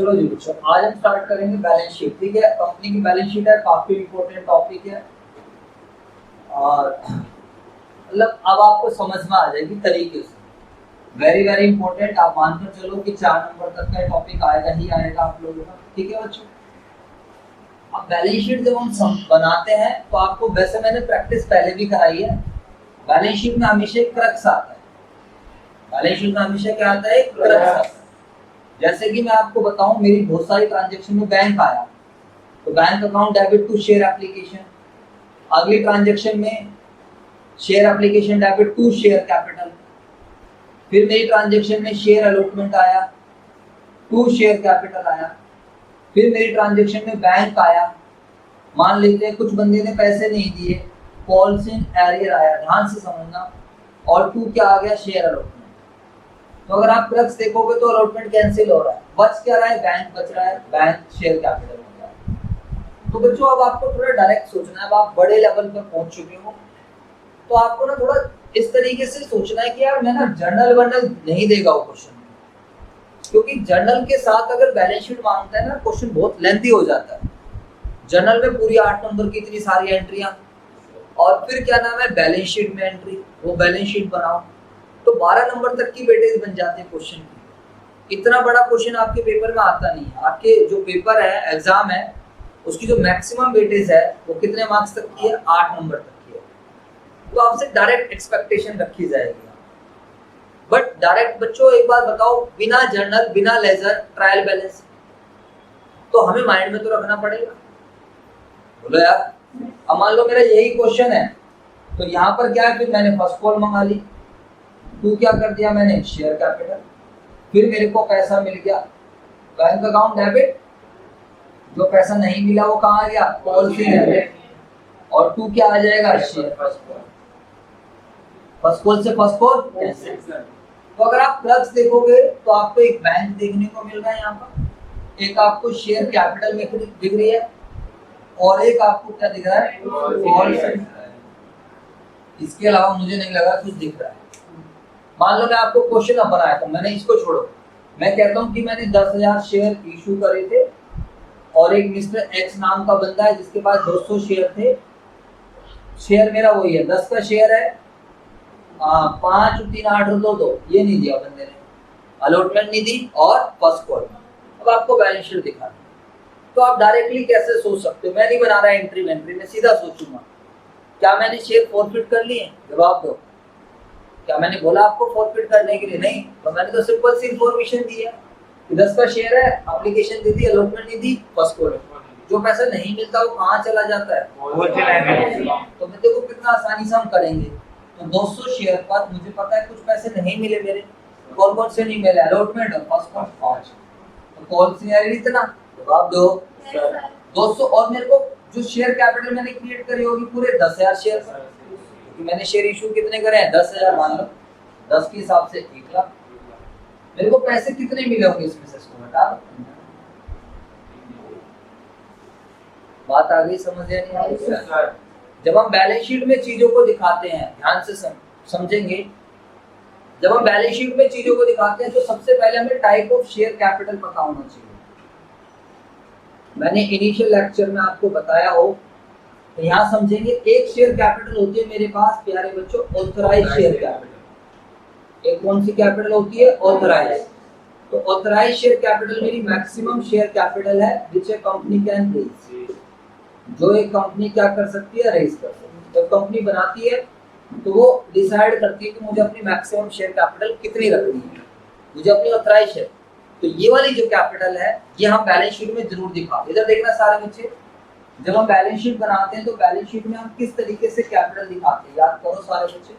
चलो जी बच्चों, आज हम स्टार्ट करेंगे बैलेंस शीट। ठीक है, कंपनी की बैलेंस शीट है, काफी इंपॉर्टेंट टॉपिक है और मतलब अब आपको समझ में आ जाएगी तरीके से। Very very important. आप मानकर चलो कि 4 नंबर तक का टॉपिक आएगा ही आएगा आप लोगों का। ठीक है बच्चों, अब बैलेंस शीट जब हम बनाते हैं तो आपको, वैसे मैंने प्रैक्टिस पहले भी कराई है, बैलेंस शीट में हमेशा एक क्रक्स आता है। बैलेंस शीट में हमेशा क्या आता है? क्रक्स आता है। जैसे कि मैं आपको बताऊं, मेरी बहुत सारी ट्रांजेक्शन में बैंक आया तो bank account debit to share application, अगली ट्रांजेक्शन में share application debit to share capital, फिर मेरी ट्रांजेक्शन में शेयर अलॉटमेंट आया टू शेयर कैपिटल आया, फिर मेरी ट्रांजेक्शन में बैंक आया, मान लेते हैं कुछ बंदे ने पैसे नहीं दिए, कॉल्स इन एरियर आया, ध्यान से समझना, और टू क्या आ गया? Share allotment. तो अगर आप क्रक्स देखोगे तो अलॉटमेंट कैंसिल हो रहा है, बच क्या रहा है? बैंक बच रहा है, बैंक शेयर कैपिटल हो रहा है। तो बच्चों अब आपको थोड़ा डायरेक्ट सोचना है। अब आप बड़े लेवल पर पहुंच चुके हो तो आपको ना थोड़ा इस तरीके से सोचना है कि यार मैं ना जर्नल वर्नल नहीं देगा वो क्वेश्चन, क्योंकि जर्नल के साथ अगर बैलेंस शीट मांगता है ना, क्वेश्चन बहुत लेंथी हो जाता है। जर्नल में पूरी 8 नंबर की इतनी सारी एंट्रियां, और फिर क्या नाम है, बैलेंस शीट में एंट्री, वो बैलेंस शीट बनाओ, तो 12 नंबर तक की वेटेज बन जाते हैं क्वेश्चन की। इतना बड़ा क्वेश्चन आपके पेपर में आता नहीं है। आपके जो पेपर है, एग्जाम है, उसकी जो मैक्सिमम वेटेज है वो कितने मार्क्स तक की है? 8 नंबर तक की है। तो आपसे डायरेक्ट एक्सपेक्टेशन रखी जाएगी। बट डायरेक्ट बच्चों एक बात बताओ, बिना जर्नल, बिना लेजर, ट्रायल बैलेंस, तो हमें माइंड में तो रखना पड़ेगा। बोलो यार, अब मान लो मेरा यही क्वेश्चन है तो यहाँ पर क्या है, फिर मैंने फर्स्ट कॉल मंगा ली, तू क्या कर दिया मैंने? Share capital. फिर मेरे को पैसा मिल गया, बैंक अकाउंट डेबिट, जो पैसा नहीं मिला वो कहाँ आ गया? कॉल से डेबिट, और टू क्या आ जाएगा? Share first call. First call से फर्स्ट कॉल कैंसिल। तो अगर आप क्रक्स देखोगे तो आपको एक बैंक देखने को मिल रहा है यहाँ पर, एक आपको शेयर कैपिटल में दिख रही है, और एक आपको क्या दिख रहा है? कॉल से। इसके अलावा मुझे नहीं लगा कुछ दिख रहा है। मान लो मैं आपको क्वेश्चन अब बनाया था, मैंने इसको छोड़ो, मैं कहता हूँ कि मैंने 10,000 शेयर इशू करे थे और एक मिस्टर एक्स नाम का बंदा है जिसके पास 200 शेयर थे। शेयर मेरा वही है, 10 का शेयर है, 5 3 8 2 ये नहीं दिया बंदे ने, अलॉटमेंट नहीं दी, और फर्स्ट कॉल। अब आपको बैलेंस शीट दिखा, तो आप डायरेक्टली कैसे सोच सकते हो? मैं नहीं बना रहा एंट्री में सीधा सोचूंगा, क्या मैंने शेयर फॉरफिट कर लिए? जवाब दो। क्या मैंने बोला आपको फॉरफिट करने के लिए? नहीं। तो मैंने तो सिंपल सी इंफॉर्मेशन दी है कि 10 का शेयर है, एप्लीकेशन दे दी, अलॉटमेंट नहीं दी, फर्स्ट कॉल। जो पैसा नहीं मिलता वो कहाँ चला जाता है? तो मैं देखो कितना आसानी से हम करेंगे। तो 200 शेयर पर मुझे पता है कुछ पैसे नहीं मिले मेरे, कौन से नहीं मिले? अलॉटमेंट और फर्स्ट कॉल 5। तो कॉल से यार इतना, जवाब दो। 200, और मेरे को जो शेयर कैपिटल मैंने क्रिएट करी होगी पूरे 10,000 शेयर पर, क्योंकि मैंने शेयर इशू कितने करे हैं? 10,000। मान लो 10 के हिसाब से 1 लाख। मेरे को पैसे कितने मिले होंगे इसमें से? इसको बता दो। बात आ गई समझ या नहीं आई? जब हम बैलेंस शीट में चीजों को दिखाते हैं, ध्यान से समझेंगे, जब हम बैलेंस शीट में चीजों को दिखाते हैं तो सबसे पहले हमें टाइप ऑफ शेयर कैपिटल पता होना चाहिए। मैंने इनिशियल लेक्चर में आपको बताया हो, तो यहाँ समझेंगे। एक शेयर कैपिटल होती है मेरे पास प्यारे बच्चों, ऑथराइज शेयर कैपिटल। एक कौन सी कैपिटल होती है? ऑथराइज। तो ऑथराइज शेयर कैपिटल मेरी मैक्सिमम शेयर कैपिटल है which a company can raise, जो एक कंपनी क्या कर सकती है? रेज कर सकती है। जब कंपनी बनाती है तो वो डिसाइड करती है कि मुझे अपनी मैक्सिमम शेयर कैपिटल कितनी रखनी है, मुझे अपनी ऑथराइज शेयर। तो ये वाली जो कैपिटल है ये हम बैलेंस शीट में जरूर दिखाते। इधर देखना सारे बच्चे, जब हम बैलेंस शीट बनाते हैं तो बैलेंस शीट में हम किस तरीके से कैपिटल दिखाते हैं, याद करो सारे बच्चे।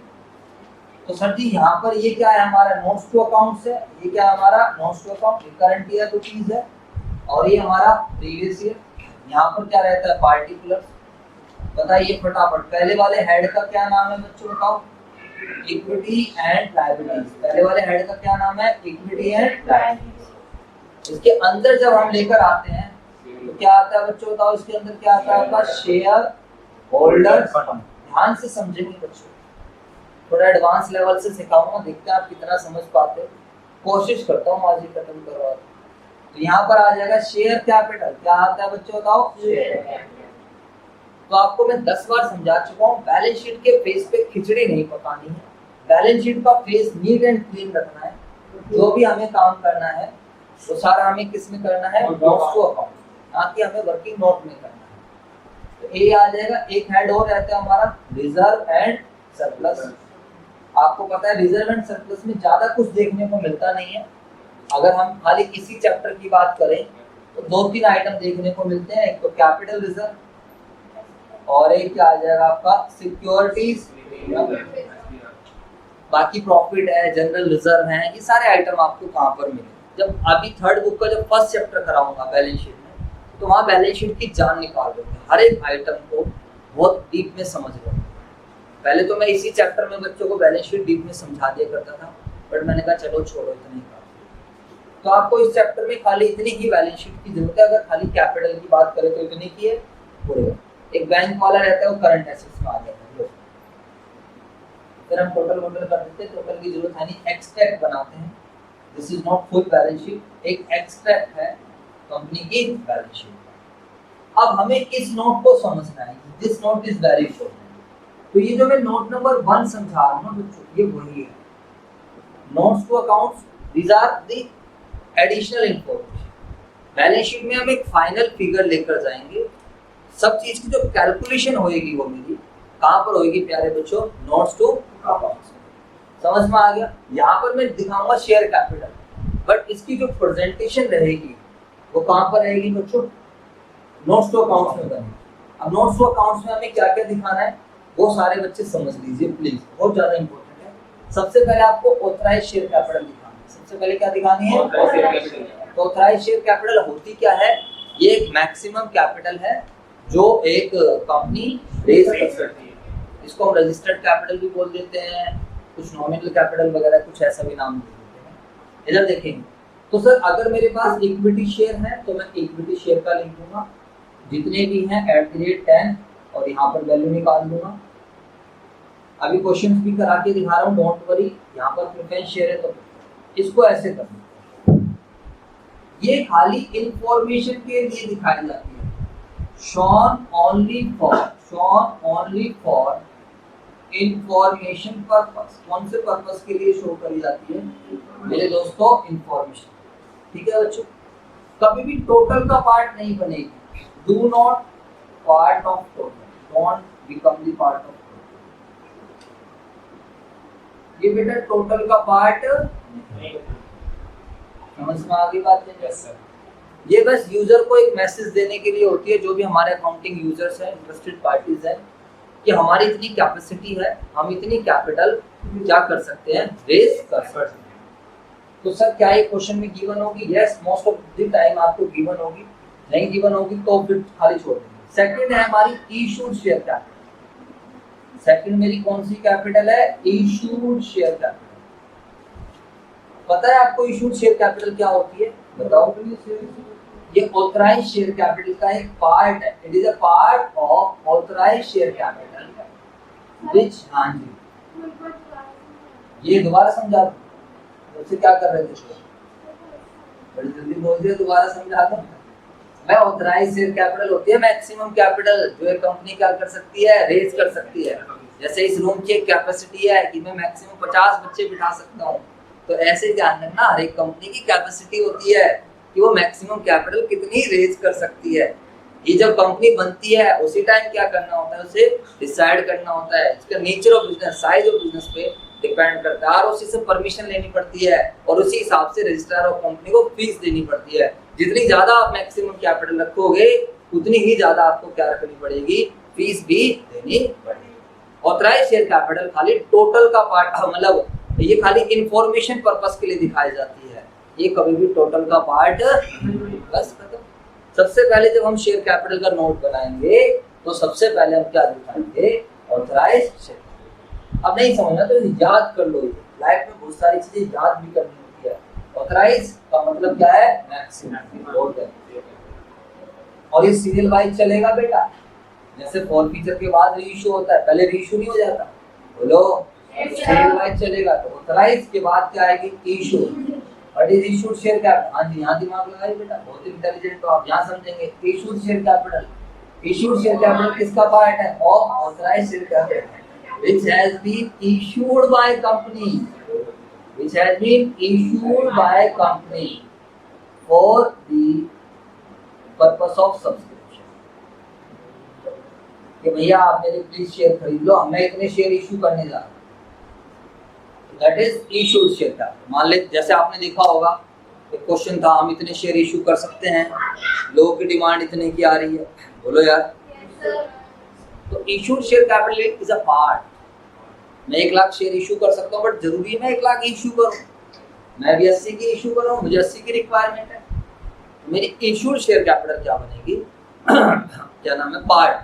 तो सर जी यहाँ पर ये क्या है? हमारा नोट्स टू अकाउंट्स है। ये क्या है? हमारा notes to account, current year rupees है, और ये हमारा प्रीवियस ईयर। यहाँ पर क्या रहता है? पार्टिकुलर्स। बताइए फटाफट, पहले वाले हेड का क्या नाम है बच्चों? बताओ। Equity and liabilities. पहले वाले हेड का क्या नाम है? Equity and liabilities. इसके अंदर जब हम लेकर आते हैं तो क्या आता है बच्चों? बताओ इसके अंदर क्या आता है आपका? Share holders fund. ध्यान से समझेंगे बच्चों, थोड़ा एडवांस लेवल से सिखाऊंगा, देखते हैं आप कितना समझ पाते हो। कोशिश करता हूँ आज ही खत्म करवा दूं। तो यहाँ पर आ जाएगा शेयर कैपिटल। क्या आता है बच्चों बताओ? तो आपको मैं 10 बार समझा चुका हूँ, बैलेंस शीट के फेस पे खिचड़ी नहीं पकानी है। बैलेंस शीट का फेस नीट एंड क्लीन रखना है। जो भी हमें काम करना है वो सारा हमें किस में करना है? नोट्स टू अकाउंट, ना कि हमें वर्किंग नोट में करना है। तो ए आ जाएगा। एक हेड और रहता है हमारा रिजर्व एंड सरप्लस। आपको पता है रिजर्व एंड सरप्लस में ज्यादा कुछ देखने को मिलता नहीं है। अगर हम खाली इसी चैप्टर की बात करें तो 2-3 आइटम देखने को मिलते हैं। एक तो कैपिटल रिजर्व और एक क्या आ जाएगा आपका? सिक्योरिटीज। बाकी प्रॉफिट है, जनरल रिजर्व है, ये सारे आइटम आपको कहाँ पर मिले? जब अभी थर्ड बुक का जब फर्स्ट चैप्टर कराऊंगा बैलेंस शीट में, तो वहाँ बैलेंस शीट की जान निकाल देंगे, हर एक आइटम को बहुत डीप में समझ लेंगे। पहले तो मैं इसी चैप्टर में बच्चों को बैलेंस शीट डीप में समझा दिया करता था, बट मैंने कहा चलो छोड़ो, इतना ही काफी। तो आपको इस चैप्टर में खाली इतनी ही बैलेंस शीट की जरूरत है। अगर खाली कैपिटल की बात करें तो इतनी की है पूरे। एक बैंक वाला रहता है वो करंट एसेट्स में आ जाता है। फिर हम टोटल कर देते हैं, टोटल की जरूरत है नहीं, एक्सट्रैक्ट बनाते हैं। This is not full balance sheet, एक एक्सट्रैक्ट है कंपनी की बैलेंस शीट। अब हमें इस नोट को समझना है, this note is very important. तो ये जो मैं नोट नंबर 1 समझा रहा हूँ ना बच्चों, ये वही है। Notes to accounts, these are the additional information. Balance sheet में हम एक फाइनल फिगर लेकर जाएंगे। सब चीज की जो कैलकुलेशन होएगी वो मेरी कहाँ पर होएगी प्यारे बच्चों? Notes to accounts. समझ में आ गया? यहाँ पर मैं दिखाऊंगा शेयर कैपिटल, बट इसकी जो प्रेजेंटेशन रहेगी वो कहाँ पर रहेगी बच्चों? नोट्स टू अकाउंट्स में बनेगी। अब नोट्स टू अकाउंट्स में हमें क्या क्या दिखाना है वो सारे बच्चे समझ लीजिए प्लीज, बहुत ज्यादा इंपॉर्टेंट है। सबसे पहले आपको ऑथराइज शेयर कैपिटल दिखाना है। सबसे पहले क्या दिखानी है? तो ऑथराइज शेयर कैपिटल होती क्या है? ये एक मैक्सिमम कैपिटल है जो एक कंपनी रेज कर सकती है। इसको हम रजिस्टर्ड कैपिटल भी बोल देते हैं, कुछ नॉमिनल कैपिटल वगैरह कुछ ऐसा भी नाम दे देते हैं। इधर देखेंगे तो सर अगर मेरे पास इक्विटी शेयर है तो मैं इक्विटी शेयर का लिख दूंगा, जितने भी हैं @10 और यहाँ पर वैल्यू निकाल दूंगा। अभी क्वेश्चन भी करा के दिखा रहा हूँ, डोंट वरी। यहाँ पर प्रेफरेंस शेयर है तो इसको ऐसे कर दूंगा। ये खाली इंफॉर्मेशन के लिए दिखाई जाती है, shown only for information purpose. कौन से पर्पस के लिए शो करी जाती है मेरे दोस्तों? इंफॉर्मेशन। ठीक है बच्चों, कभी भी टोटल का पार्ट नहीं बनेगी। Do not part of total, don't become the part of total. ये बेटा टोटल का पार्ट नहीं। समझ में आ गई बात है? Yes sir. ये बस यूजर को एक मैसेज देने के लिए होती है, जो भी हमारे अकाउंटिंग यूजर्स हैं, इंटरेस्टेड पार्टीज हैं, कि हमारी इतनी कैपेसिटी है, हम इतनी कैपिटल क्या कर सकते हैं? रेज कर सकते हैं। तो सर क्या ये क्वेश्चन में गिवन होगी? Yes, most of the time आपको गिवन होगी। नहीं गिवन होगी तो फिर खाली छोड़ देंगे। सेकंड है हमारी इशूड शेयर कैपिटल। सेकंड मेरी कौन सी कैपिटल है? Issued share capital. पता है आपको इशूड शेयर कैपिटल क्या होती है? बताओ। ये ऑथराइज शेयर कैपिटल का एक पार्ट है। It is a part of authorise share capital which, हाँ जी, ये दोबारा समझा दो। उससे क्या कर रहे थे? बड़ी जल्दी बोल दिया, दोबारा समझा दो। मैं ऑथराइज शेयर कैपिटल होती है मैक्सिमम कैपिटल जो एक कंपनी क्या कर सकती है? रेज कर सकती है। जैसे इस रूम की एक कैपेसिटी है कि मैं मैक्सिमम 50 बच्चे बिठा सकता हूँ, तो ऐसे ध्यान रखना हर एक कंपनी की कैपेसिटी होती है कि वो मैक्सिमम कैपिटल कितनी रेज कर सकती है। ये जब कंपनी बनती है उसी टाइम क्या करना होता है? उसे डिसाइड करना होता है। इसका nature of business, size of business पे डिपेंड करता है, और उसी से परमिशन लेनी पड़ती है, और उसी हिसाब से रजिस्ट्रार ऑफ कंपनी को फीस देनी पड़ती है। जितनी ज्यादा आप मैक्सिमम कैपिटल रखोगे उतनी ही ज्यादा आपको क्या रखनी पड़ेगी? फीस भी देनी पड़ेगी। ऑथराइज शेयर कैपिटल खाली टोटल का पार्ट, मतलब ये खाली इंफॉर्मेशन पर्पस के लिए दिखाई जाती है, ये कभी भी टोटल का पार्ट बस खत्म। सबसे पहले जब हम शेयर कैपिटल का नोट बनाएंगे तो सबसे पहले हम क्या दिखाएंगे? Authorise share. अब नहीं समझना तो याद कर लो, ये लाइफ में बहुत सारी चीजें याद भी करनी होती है। ऑथराइज का मतलब क्या है? मैक्सिमम। और ये सीरियल वाइज चलेगा बेटा, जैसे फॉर फीचर के बाद रीइश्यू होता है, पहले रीइश्यू नहीं हो जाता? बोलो। सीरियल वाइज चलेगा। तो ऑथराइज के बाद क्या आएगी? Issue. What is issued share capital? हाँ जी, यहाँ दिमाग लगाइए बेटा, बहुत इंटेलिजेंट हो आप, यहाँ समझेंगे। Issued share capital, issued share capital किसका पार्ट है? Of authorised share capital which has been issued by company, which has been issued by company for the purpose of subscription. कि भैया आप मेरे प्लीज शेयर खरीद लो, मैं इतने शेयर इशू करने जा रहा हूँ, that is issued share capital. मान ले जैसे आपने देखा होगा एक क्वेश्चन था, हम इतने शेयर इशू कर सकते हैं, लोगों की डिमांड इतने की आ रही है, बोलो यार। तो issued share capital is a part. मैं 1 लाख शेयर इशू कर सकता हूँ, बट जरूरी है मैं 1 लाख इशू करूँ? मैं भी 80 की इशू करूँ, मुझे 80 की रिक्वायरमेंट है। मेरी इशूड शेयर कैपिटल क्या बनेगी? क्या नाम है? पार्ट।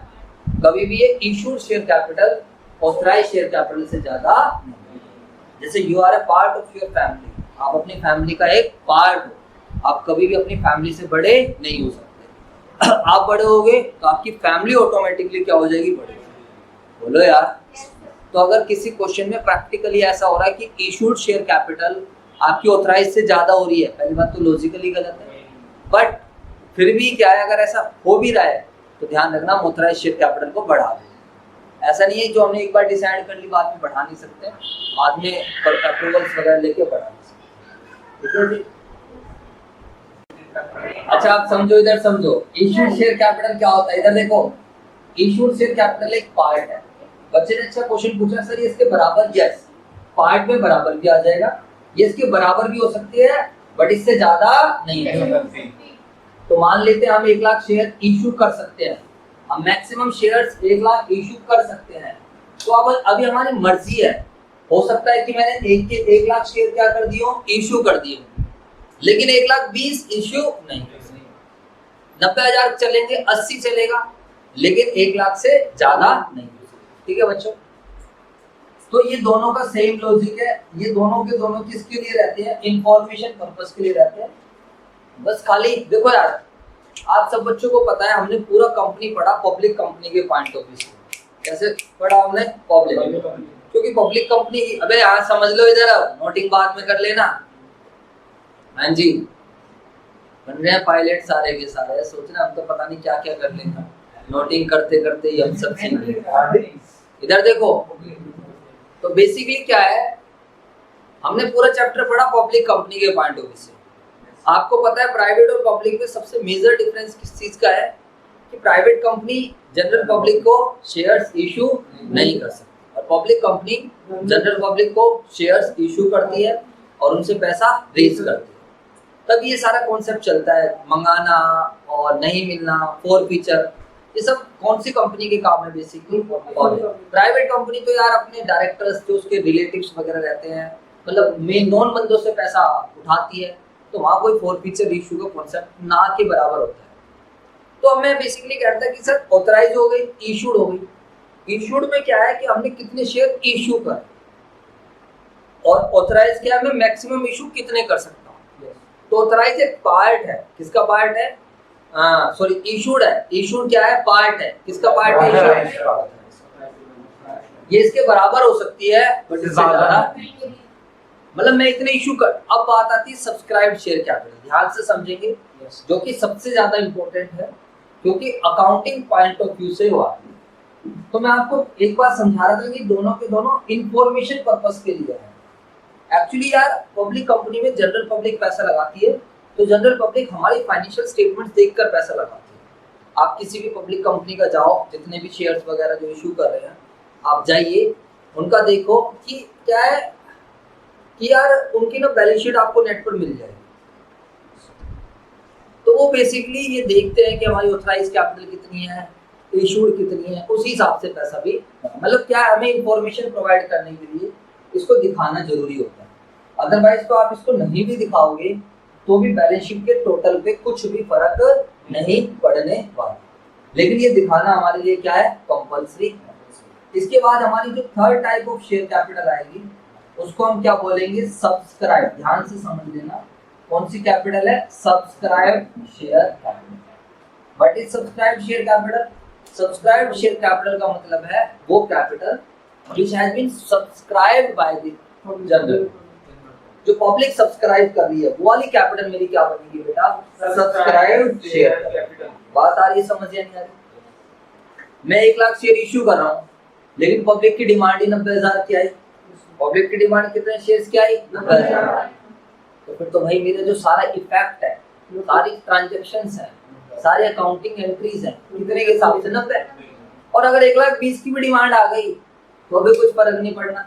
कभी भी ये issued share capital authorised share capital से ज्यादा नहीं। जैसे you are a part of your family, आप अपनी फैमिली का एक पार्ट हो, आप कभी भी अपनी फैमिली से बड़े नहीं हो सकते। आप बड़े होगे तो आपकी फैमिली ऑटोमेटिकली क्या हो जाएगी? बड़ी। बोलो यार। तो अगर किसी क्वेश्चन में प्रैक्टिकली ऐसा हो रहा है कि इशूड शेयर कैपिटल आपकी ऑथराइज से ज्यादा हो रही है, पहली बात तो लॉजिकली गलत है, बट फिर भी क्या है, अगर ऐसा हो भी रहा है तो ध्यान रखना हम ऑथराइज शेयर कैपिटल को बढ़ा दें। ऐसा नहीं है जो हमने एक बार डिसाइड कर ली बाद में बढ़ा नहीं सकते, बाद में अप्रूवल्स वगैरह लेके बढ़ा नहीं सकते। ठीक है जी। अच्छा आप समझो, इधर समझो, इशूड शेयर कैपिटल क्या होता है? इधर देखो, इशूड शेयर कैपिटल एक पार्ट है। बच्चे ने अच्छा क्वेश्चन पूछा, सर ये इसके बराबर? यस, पार्ट में बराबर भी आ जाएगा, ये इसके बराबर भी हो सकती है, बट इससे ज्यादा नहीं हो सकती। तो मान लेते हैं हम 1 लाख शेयर इशू कर सकते हैं, हम मैक्सिमम शेयर्स 1 लाख इशू कर सकते हैं। तो अब अभी हमारी मर्जी है, हो सकता है कि मैंने 1 लाख शेयर क्या कर दिए, इशू कर दिए, लेकिन 1 लाख 20 इशू नहीं, 90,000 चलेंगे, 80 चलेगा, लेकिन 1 लाख से ज्यादा नहीं। ठीक है बच्चों, तो ये दोनों का सेम लॉजिक है, ये दोनों के दोनों किसके लिए रहते हैं? इंफॉर्मेशन पर्पस के लिए रहते हैं। बस खाली देखो यार, आप सब बच्चों को पता है हमने पूरा कंपनी पढ़ा पब्लिक कंपनी के पॉइंट ऑफ व्यू से। कैसे पढ़ा हमने? पब्लिक, क्योंकि पब्लिक कंपनी, अबे यहाँ समझ लो, इधर नोटिंग बाद में कर लेना। हाँ जी, बन रहे हैं पायलट सारे के सारे, सोच रहे हम तो पता नहीं क्या क्या कर लेंगे, नोटिंग करते करते ही हम सब सीख गए। इधर देखो, तो बेसिकली क्या है, हमने पूरा चैप्टर पढ़ा पब्लिक कंपनी के पॉइंट ऑफ व्यू से। आपको पता है प्राइवेट और पब्लिक में सबसे मेजर डिफरेंस किस चीज का है? कि प्राइवेट कंपनी जनरल पब्लिक को शेयर्स इशू नहीं कर सकती, और पब्लिक कंपनी जनरल पब्लिक को शेयर्स इशू करती है और उनसे पैसा रेज करती है। तब ये सारा कॉन्सेप्ट चलता है, मंगाना और नहीं मिलना, फॉरफीचर, ये सब कौन सी कंपनी के काम है? बेसिकली प्राइवेट कंपनी तो यार अपने डायरेक्टर्स जो उसके रिलेटिव्स वगैरह रहते हैं, मतलब मेन नॉन बंदों से पैसा उठाती है, तो वहां कोई फॉरफीचर इशू का कॉन्सेप्ट ना के बराबर होता है। तो मैं बेसिकली कहता कि सर ऑथराइज हो गई, इशूड हो गई। इशूड में क्या है कि हमने कितने शेयर इशू कर, और ऑथराइज क्या है, मैं मैक्सिमम इशू कितने कर सकता हूँ। तो ऑथराइज एक पार्ट है, किसका पार्ट है? सॉरी, इशूड है। इशूड क्या है? पार्ट है। किसका पार्ट है? ये इसके बराबर हो सकती है, बट इससे ज्यादा, मतलब मैं इतने इशू कर। अब बात आती है सब्सक्राइब्ड शेयर कैपिटल, ध्यान से समझेंगे, जो कि सबसे ज्यादा इंपॉर्टेंट है, क्योंकि अकाउंटिंग पॉइंट ऑफ व्यू से हुआ। तो मैं आपको एक बार समझा रहा था कि दोनों के दोनों इंफॉर्मेशन पर्पस के लिए है। एक्चुअली यार पब्लिक कंपनी में जनरल पब्लिक पैसा लगाती है, तो जनरल पब्लिक हमारी फाइनेंशियल स्टेटमेंट देखकर पैसा लगाती है। आप किसी भी पब्लिक कंपनी का जाओ, जितने भी शेयर्स वगैरह जो इशू कर रहे हैं, आप जाइए, उनका देखो कि क्या है कि यार उनकी ना बैलेंस शीट आपको नेट पर मिल जाएगी। तो वो बेसिकली ये देखते हैं कि हमारी ऑथराइज कैपिटल कितनी है, इशूड कितनी है, उसी हिसाब से पैसा भी, मतलब क्या है, हमें इंफॉर्मेशन प्रोवाइड करने के लिए इसको दिखाना जरूरी होता है। अदरवाइज तो आप इसको नहीं भी दिखाओगे तो भी बैलेंस शीट के टोटल पे कुछ भी फर्क नहीं पड़ने वाला, लेकिन ये दिखाना हमारे लिए क्या है? कंपल्सरी। इसके बाद हमारी जो third type of share capital आएगी उसको हम क्या बोलेंगे? सब्सक्राइब। ध्यान से समझ लेना, कौन सी कैपिटल है? Subscribe share capital. What is subscribe share capital? Subscribe share capital का मतलब है वो capital which has been subscribed by the general. जो पब्लिक सब्सक्राइब कर रही है वो वाली कैपिटल मेरी क्या बनेगी बेटा, सब्सक्राइब शेयर कैपिटल। बात आ रही है समझ या नहीं आ रही? मैं 1 लाख शेयर इश्यू कर रहा हूँ, लेकिन पब्लिक की डिमांड ही 90,000 की आई। पब्लिक की डिमांड कितने शेयर्स की आई, 90,000। तो फिर तो भाई मेरा जो सारा इफेक्ट है, सारी ट्रांजैक्शंस है, सारी अकाउंटिंग एंट्रीज है, कितने के हिसाब से 90। और अगर 1,20,000 की भी डिमांड आ गई तो अभी कुछ फर्क नहीं पड़ना।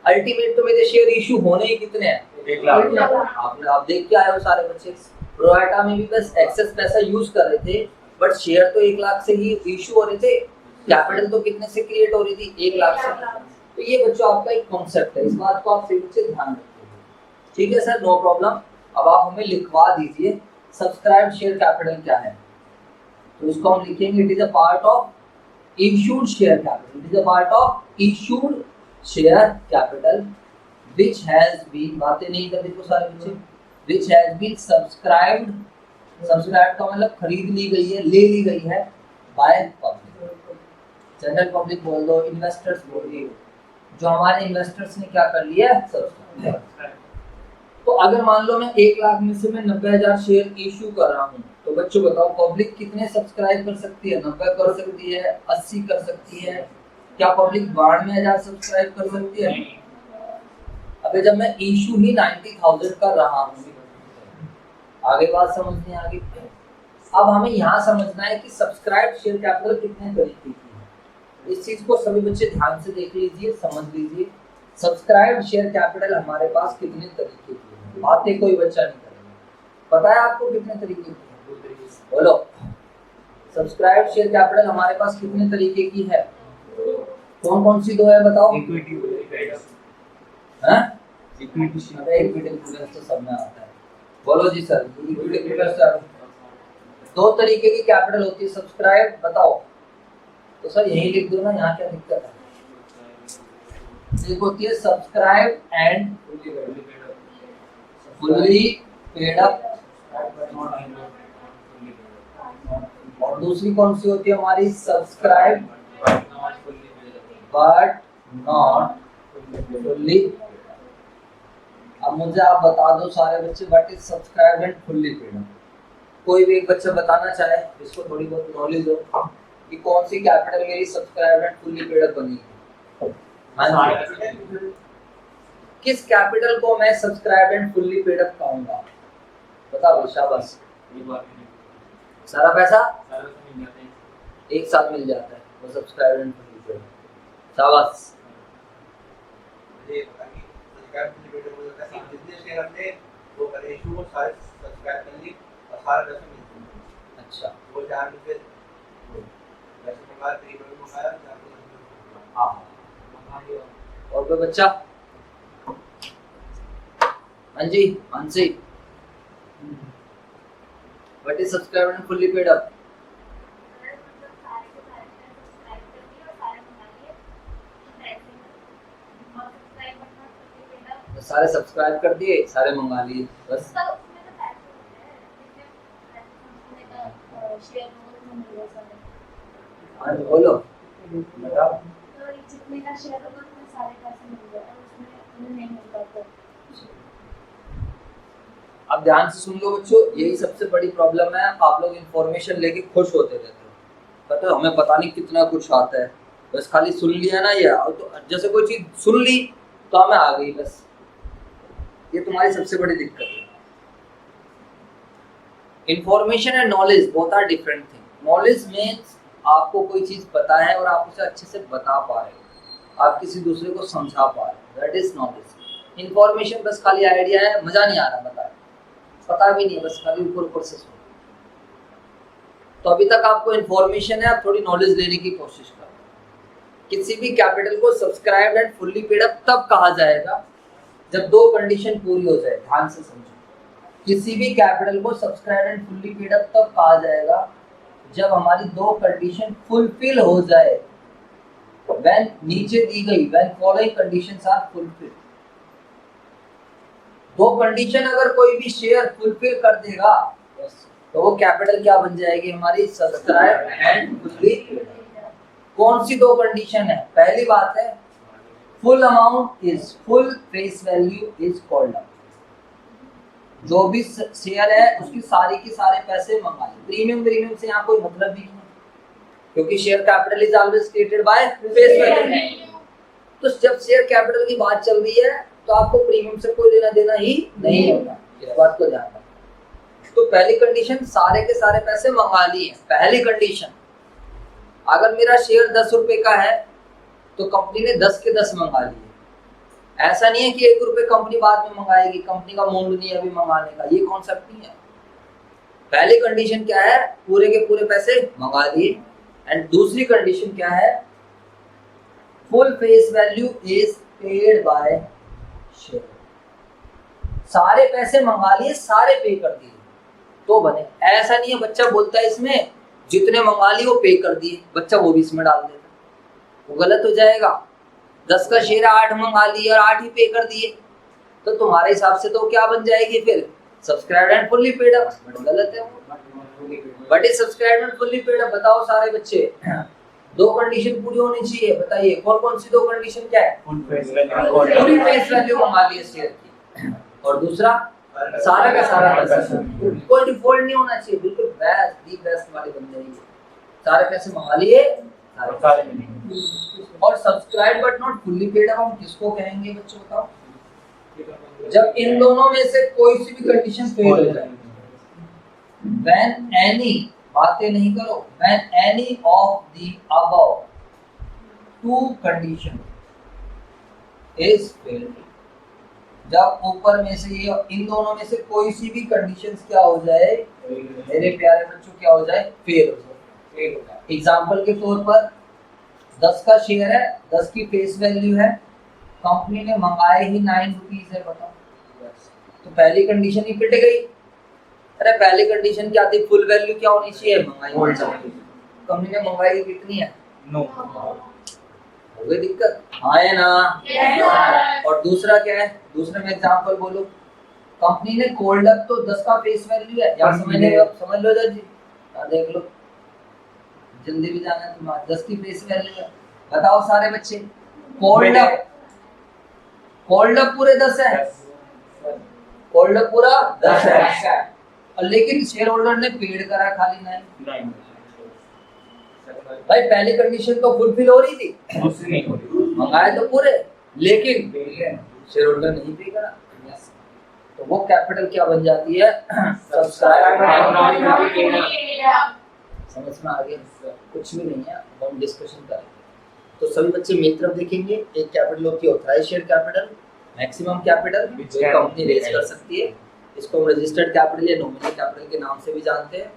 अल्टीमेट तो मेरे शेयर इशू होने ही कितने हैं, 1,00,000। आपने आप देख के आए हो सारे बच्चे, प्रोएटा में भी बस एक्सेस पैसा यूज कर रहे थे, बट शेयर तो 1,00,000 से ही इशू हो रहे थे, कैपिटल तो कितने से क्रिएट हो रही थी, 1,00,000 से। तो ये बच्चों आपका एक कॉन्सेप्ट है, इस बात को आप फिर से ध्यान रखिए। ठीक है सर, नो प्रॉब्लम। अब आप हमें लिखवा दीजिए सब्सक्राइब शेयर कैपिटल क्या है। तो इसको हम लिखेंगे, it is a part of issued share capital. It is a part of issued share capital which has been, बातें नहीं करते तो सारे बच्चे, which has been subscribed का मतलब खरीद ली गई है, ले ली गई है by public, जनरल पब्लिक बोल दो, इन्वेस्टर्स बोल दो, जो हमारे इन्वेस्टर्स ने क्या कर लिया, सब्सक्राइब। तो अगर मान लो मैं 1,00,000 में से मैं 90,000 शेयर इश्यू कर रहा हूँ, तो बच्चों बताओ पब्लिक कितने सब्सक्राइब कर सकती है, 90 कर सकती है, 80 कर सकती है, क्या पब्लिक 92,000 सब्सक्राइब कर सकती है? अबे जब मैं इशू ही 90,000 कर रहा हूँ, आगे बात समझनी आगे। अब हमें यहाँ समझना है कि सब्सक्राइब शेयर कैपिटल कितने तरीके की है। इस चीज को सभी बच्चे ध्यान से देख लीजिए, समझ लीजिए। सब्सक्राइब शेयर कैपिटल हमारे पास कितने तरीके की है, बातें कोई बच्चा नहीं करेगा। पता है आपको कितने तरीके की है? बोलो, सब्सक्राइब शेयर कैपिटल हमारे पास कितने तरीके की है? कौन कौन सी दो है बताओ? इक्विटी तो सब में आता है। बोलो जी सर, इक्विटी सर, 2 तरीके की कैपिटल होती है सब्सक्राइब, बताओ। तो सर यही लिख दो ना, यहाँ क्या दिक्कत है? एक होती है subscribe and fully paid up, और दूसरी कौन सी होती है हमारी, सब्सक्राइब बट नॉट फुल्ली। अब मुझे आप बता दो सारे बच्चे, what is subscribe and fully paid up. कोई भी एक बच्चा बताना चाहे, इसको थोड़ी बहुत नॉलेज हो कि कौन सी कैपिटल मेरी subscribe and fully paid up बनी है। किस कैपिटल को मैं subscribe and fully paid up कहूंगा, बताओ। शाबाश, सारा पैसा एक साथ मिल जाता है, वो subscribe and fully paid up. शाबाश। ये पता नहीं सब्सक्राइब फुल्ली पेड अप होता है, जितने शेयर अपने वो करे इशू को सारे सब्सक्राइब कर ली और सारा पैसा मिलता है। अच्छा, वो जान के वैसे मंगा तरीके में मंगाया जाके। हां, और कोई बच्चा? हाँ जी, Anshi, what is subscribe and fully paid up? सारे सब्सक्राइब कर दिए, सारे मंगा लिए, बस। हाँ बोलो, बताओ। जितने का शेयर होगा उसमें सारे पैसे मिल गए और उसमें उन्हें नहीं मिलता तो। अब ध्यान से सुन लो बच्चों, यही सबसे बड़ी प्रॉब्लम है। आप लोग इंफॉर्मेशन लेके खुश होते रहते हो, पता है हमें पता नहीं कितना कुछ आता है, बस खाली सुन लिया ना ये, तो जैसे कोई चीज सुन ली तो हमें आ गई बस। ये तुम्हारी सबसे बड़ी दिक्कत है। Information and knowledge both are different thing. Knowledge means आपको कोई चीज पता है और आप उसे अच्छे से बता पा रहे हो, आप किसी दूसरे को समझा पा रहे हो, दैट इज नॉलेज। इंफॉर्मेशन बस खाली आइडिया है, मजा नहीं आ रहा बता, पता भी नहीं है, बस खाली ऊपर ऊपर से सुन। तो अभी तक आपको इंफॉर्मेशन है, आप थोड़ी नॉलेज लेने की कोशिश करो। किसी भी कैपिटल को subscribed and fully paid up तब कहा जाएगा जब 2 कंडीशन पूरी हो जाए। ध्यान से समझो, किसी भी कैपिटल को subscribed and fully paid up तब कहा जाएगा जब हमारी 2 कंडीशन फुलफिल हो जाए। व्हेन नीचे दी गई, when following conditions are fulfil. 2 condition अगर कोई भी शेयर फुलफिल कर देगा तो वो कैपिटल क्या बन जाएगी हमारी, subscribe and fully paid up. कौन सी 2 कंडीशन है? पहली बात है full amount is, full face value is called up. जो भी शेयर है उसकी सारी की सारे पैसे मंगा लिए। प्रीमियम से यहाँ कोई मतलब भी नहीं है, क्योंकि share capital is always created by face value. तो जब शेयर कैपिटल की बात चल रही है तो आपको प्रीमियम से कोई लेना देना ही नहीं होता, इस बात को ध्यान रखना। तो पहली कंडीशन सारे के सारे पैसे मंगा लिए। पहली कंडीशन, अगर मेरा शेयर 10 रुपए का है तो कंपनी ने 10 के 10 मंगा लिए। ऐसा नहीं है कि 1 रुपए कंपनी बाद में मंगाएगी, कंपनी का मूड नहीं है अभी मंगाने का, ये कॉन्सेप्ट नहीं है। पहली कंडीशन क्या है, पूरे के पूरे पैसे मंगा लिए। एंड दूसरी कंडीशन क्या है, full face value is paid by share. सारे पैसे मंगा लिए, सारे पे कर दिए तो बने। ऐसा नहीं है बच्चा बोलता है इसमें जितने मंगा लिए वो पे कर दिए, बच्चा वो भी इसमें डाल देता, वो गलत हो जाएगा। 10 का शेयर 8 मंगा लिए और 8 ही पे कर दिए, तो तुम्हारे हिसाब से तो क्या बन जाएगी फिर, subscribe and fully paid up. गलत है वो। What is subscribe and fully paid up, बताओ सारे बच्चे। 2 कंडीशन पूरी होनी चाहिए, बताइए कौन कौन सी 2 कंडीशन क्या है। पूरी फेस वैल्यू मंगा लिए शेयर की, और दूसरा सारा का सारा पैसा, कोई डिफॉल्ट नहीं होना चाहिए, बिल्कुल बेस्ट दी बेस्ट वाली बन जाएगी। सारे पैसे मंगा लिए सारे। और subscribe but not fully paid up हम किसको कहेंगे बच्चों, बताओ। जब इन दोनों में से कोई सी भी कंडीशन फेल हो जाए, when any, बातें नहीं करो, when any of the above 2 condition is failed, जब ऊपर में से ये इन दोनों में से कोई सी भी कंडीशंस क्या हो जाए मेरे प्यारे बच्चों, क्या हो जाए, फेल हो जाए। एग्जाम्पल के तौर पर 10 का शेयर है, 10 की फेस वैल्यू है, कंपनी ने मंगाए ही 9 रुपीज है, बताओ। तो पहली कंडीशन ही पिट गई। अरे पहली कंडीशन क्या थी, फुल वैल्यू क्या होनी चाहिए, मंगाई होनी चाहिए। कंपनी ने मंगाई कितनी है, 9। हो गई दिक्कत, हाँ है ना। और दूसरा क्या है, दूसरे में एग्जांपल बोलो, कंपनी ने कोल्ड अप तो 10 का फेस वैल्यू है, यार समझ लो जी, देख लो जल्दी भी जाना है तुम्हारा, 10 की फेस वैल्यू है। बताओ सारे बच्चे, कोल्ड अप पूरे 10 है, कोल्ड अप पूरा 10 है, और लेकिन शेयर होल्डर ने पेड करा खाली 9। भाई पहली कंडीशन तो फुलफिल हो रही थी, मंगाए तो पूरे, लेकिन शेयर होल्डर नहीं पे करा, तो वो कैपिटल क्या बन जाती है, सब्सक्राइब। समझ में आ गया, कुछ भी नहीं है, हम डिस्कशन करेंगे। तो सभी बच्चे मेरी तरफ देखेंगे। एक कैपिटल होती है authorised share capital, maximum capital जो कंपनी रेज कर सकती है, इसको हम रजिस्टर्ड कैपिटल या नॉमिनल कैपिटल के नाम से भी जानते हैं।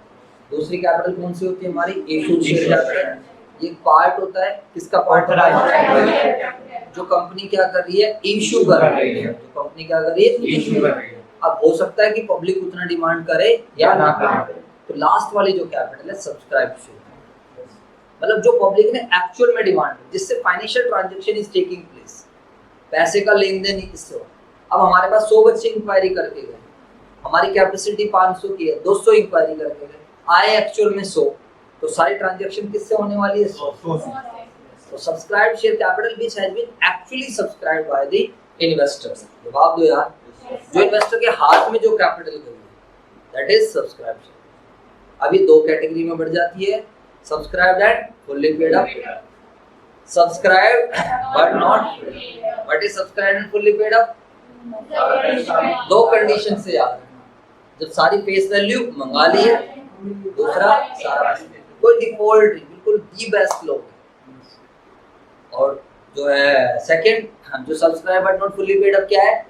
दूसरी कैपिटल कौन सी होती है हमारी, इशूड शेयर कैपिटल। ये पार्ट होता है, किसका पार्ट होता है, जो कंपनी क्या कर रही है, इशू कर रही है, जो कंपनी क्या कर रही है, इशू कर रही है। अब हो सकता है कि पब्लिक उतना डिमांड करे या ना करे। तो लास्ट वाली जो कैपिटल है सब्सक्राइब शेयर, मतलब जो पब्लिक ने एक्चुअल में डिमांड, जिससे financial transaction is taking place, पैसे का लेन देन ही किससे हो। अब हमारे पास 100 बच्चे इंक्वायरी करके गए, हमारी कैपेसिटी 500 की है, 200 इंक्वायरी करके गए, आए एक्चुअल में 100, तो सारी ट्रांजैक्शन किससे होने वाली है, 100। तो subscribe share capital which has been actually subscribed by the investors. जवाब दो यार, जो इन्वेस्टर के हाथ में जो कैपिटल गई है दैट इज सब्सक्राइब शेयर। अब ये 2 कैटेगरी में बढ़ जाती है, subscribed and fully paid up. Subscribe but not, what is subscribed and fully paid up, 2 condition से याद रखना। जब सारी फेस वैल्यू मंगा ली है, दूसरा सारा कोई डिफॉल्ट बिल्कुल दी बेस्ट लोग, और जो है सेकंड जो subscribe but not fully paid up क्या है,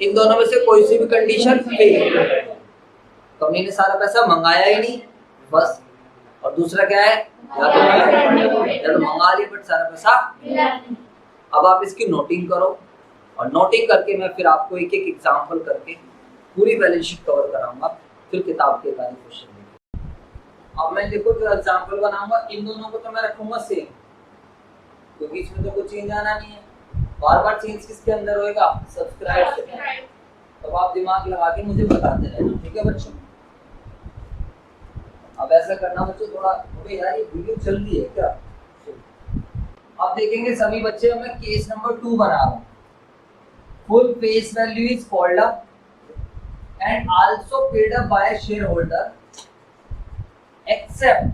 इन दोनों में से कोई सी भी कंडीशन फेल, कंपनी ने सारा पैसा मंगाया ही नहीं बस, और दूसरा क्या है, या तो मंगा लिया बट सारा पैसा। अब आप इसकी नोटिंग करो, और नोटिंग करके मैं फिर आपको एक एक एग्जांपल करके पूरी बैलेंस शीट कवर कराऊंगा, फिर किताब के सारे क्वेश्चन। अब मैं देखो जो एग्जांपल बनाऊंगा, इन दोनों को तो मैं रखूंगा सेम, क्योंकि इसमें तो कुछ चेंज आना नहीं है। बार बार चेंज किसके अंदर होएगा, सब्सक्राइब से। तब आप दिमाग लगा के मुझे बताते रहना, ठीक है बच्चों। अब ऐसा करना बच्चों, थोड़ा यार ये वीडियो चल रही है क्या। अब देखेंगे सभी बच्चे, मैं केस नंबर 2 बना रहा हूँ। Full face value is called up, and also paid up by shareholder except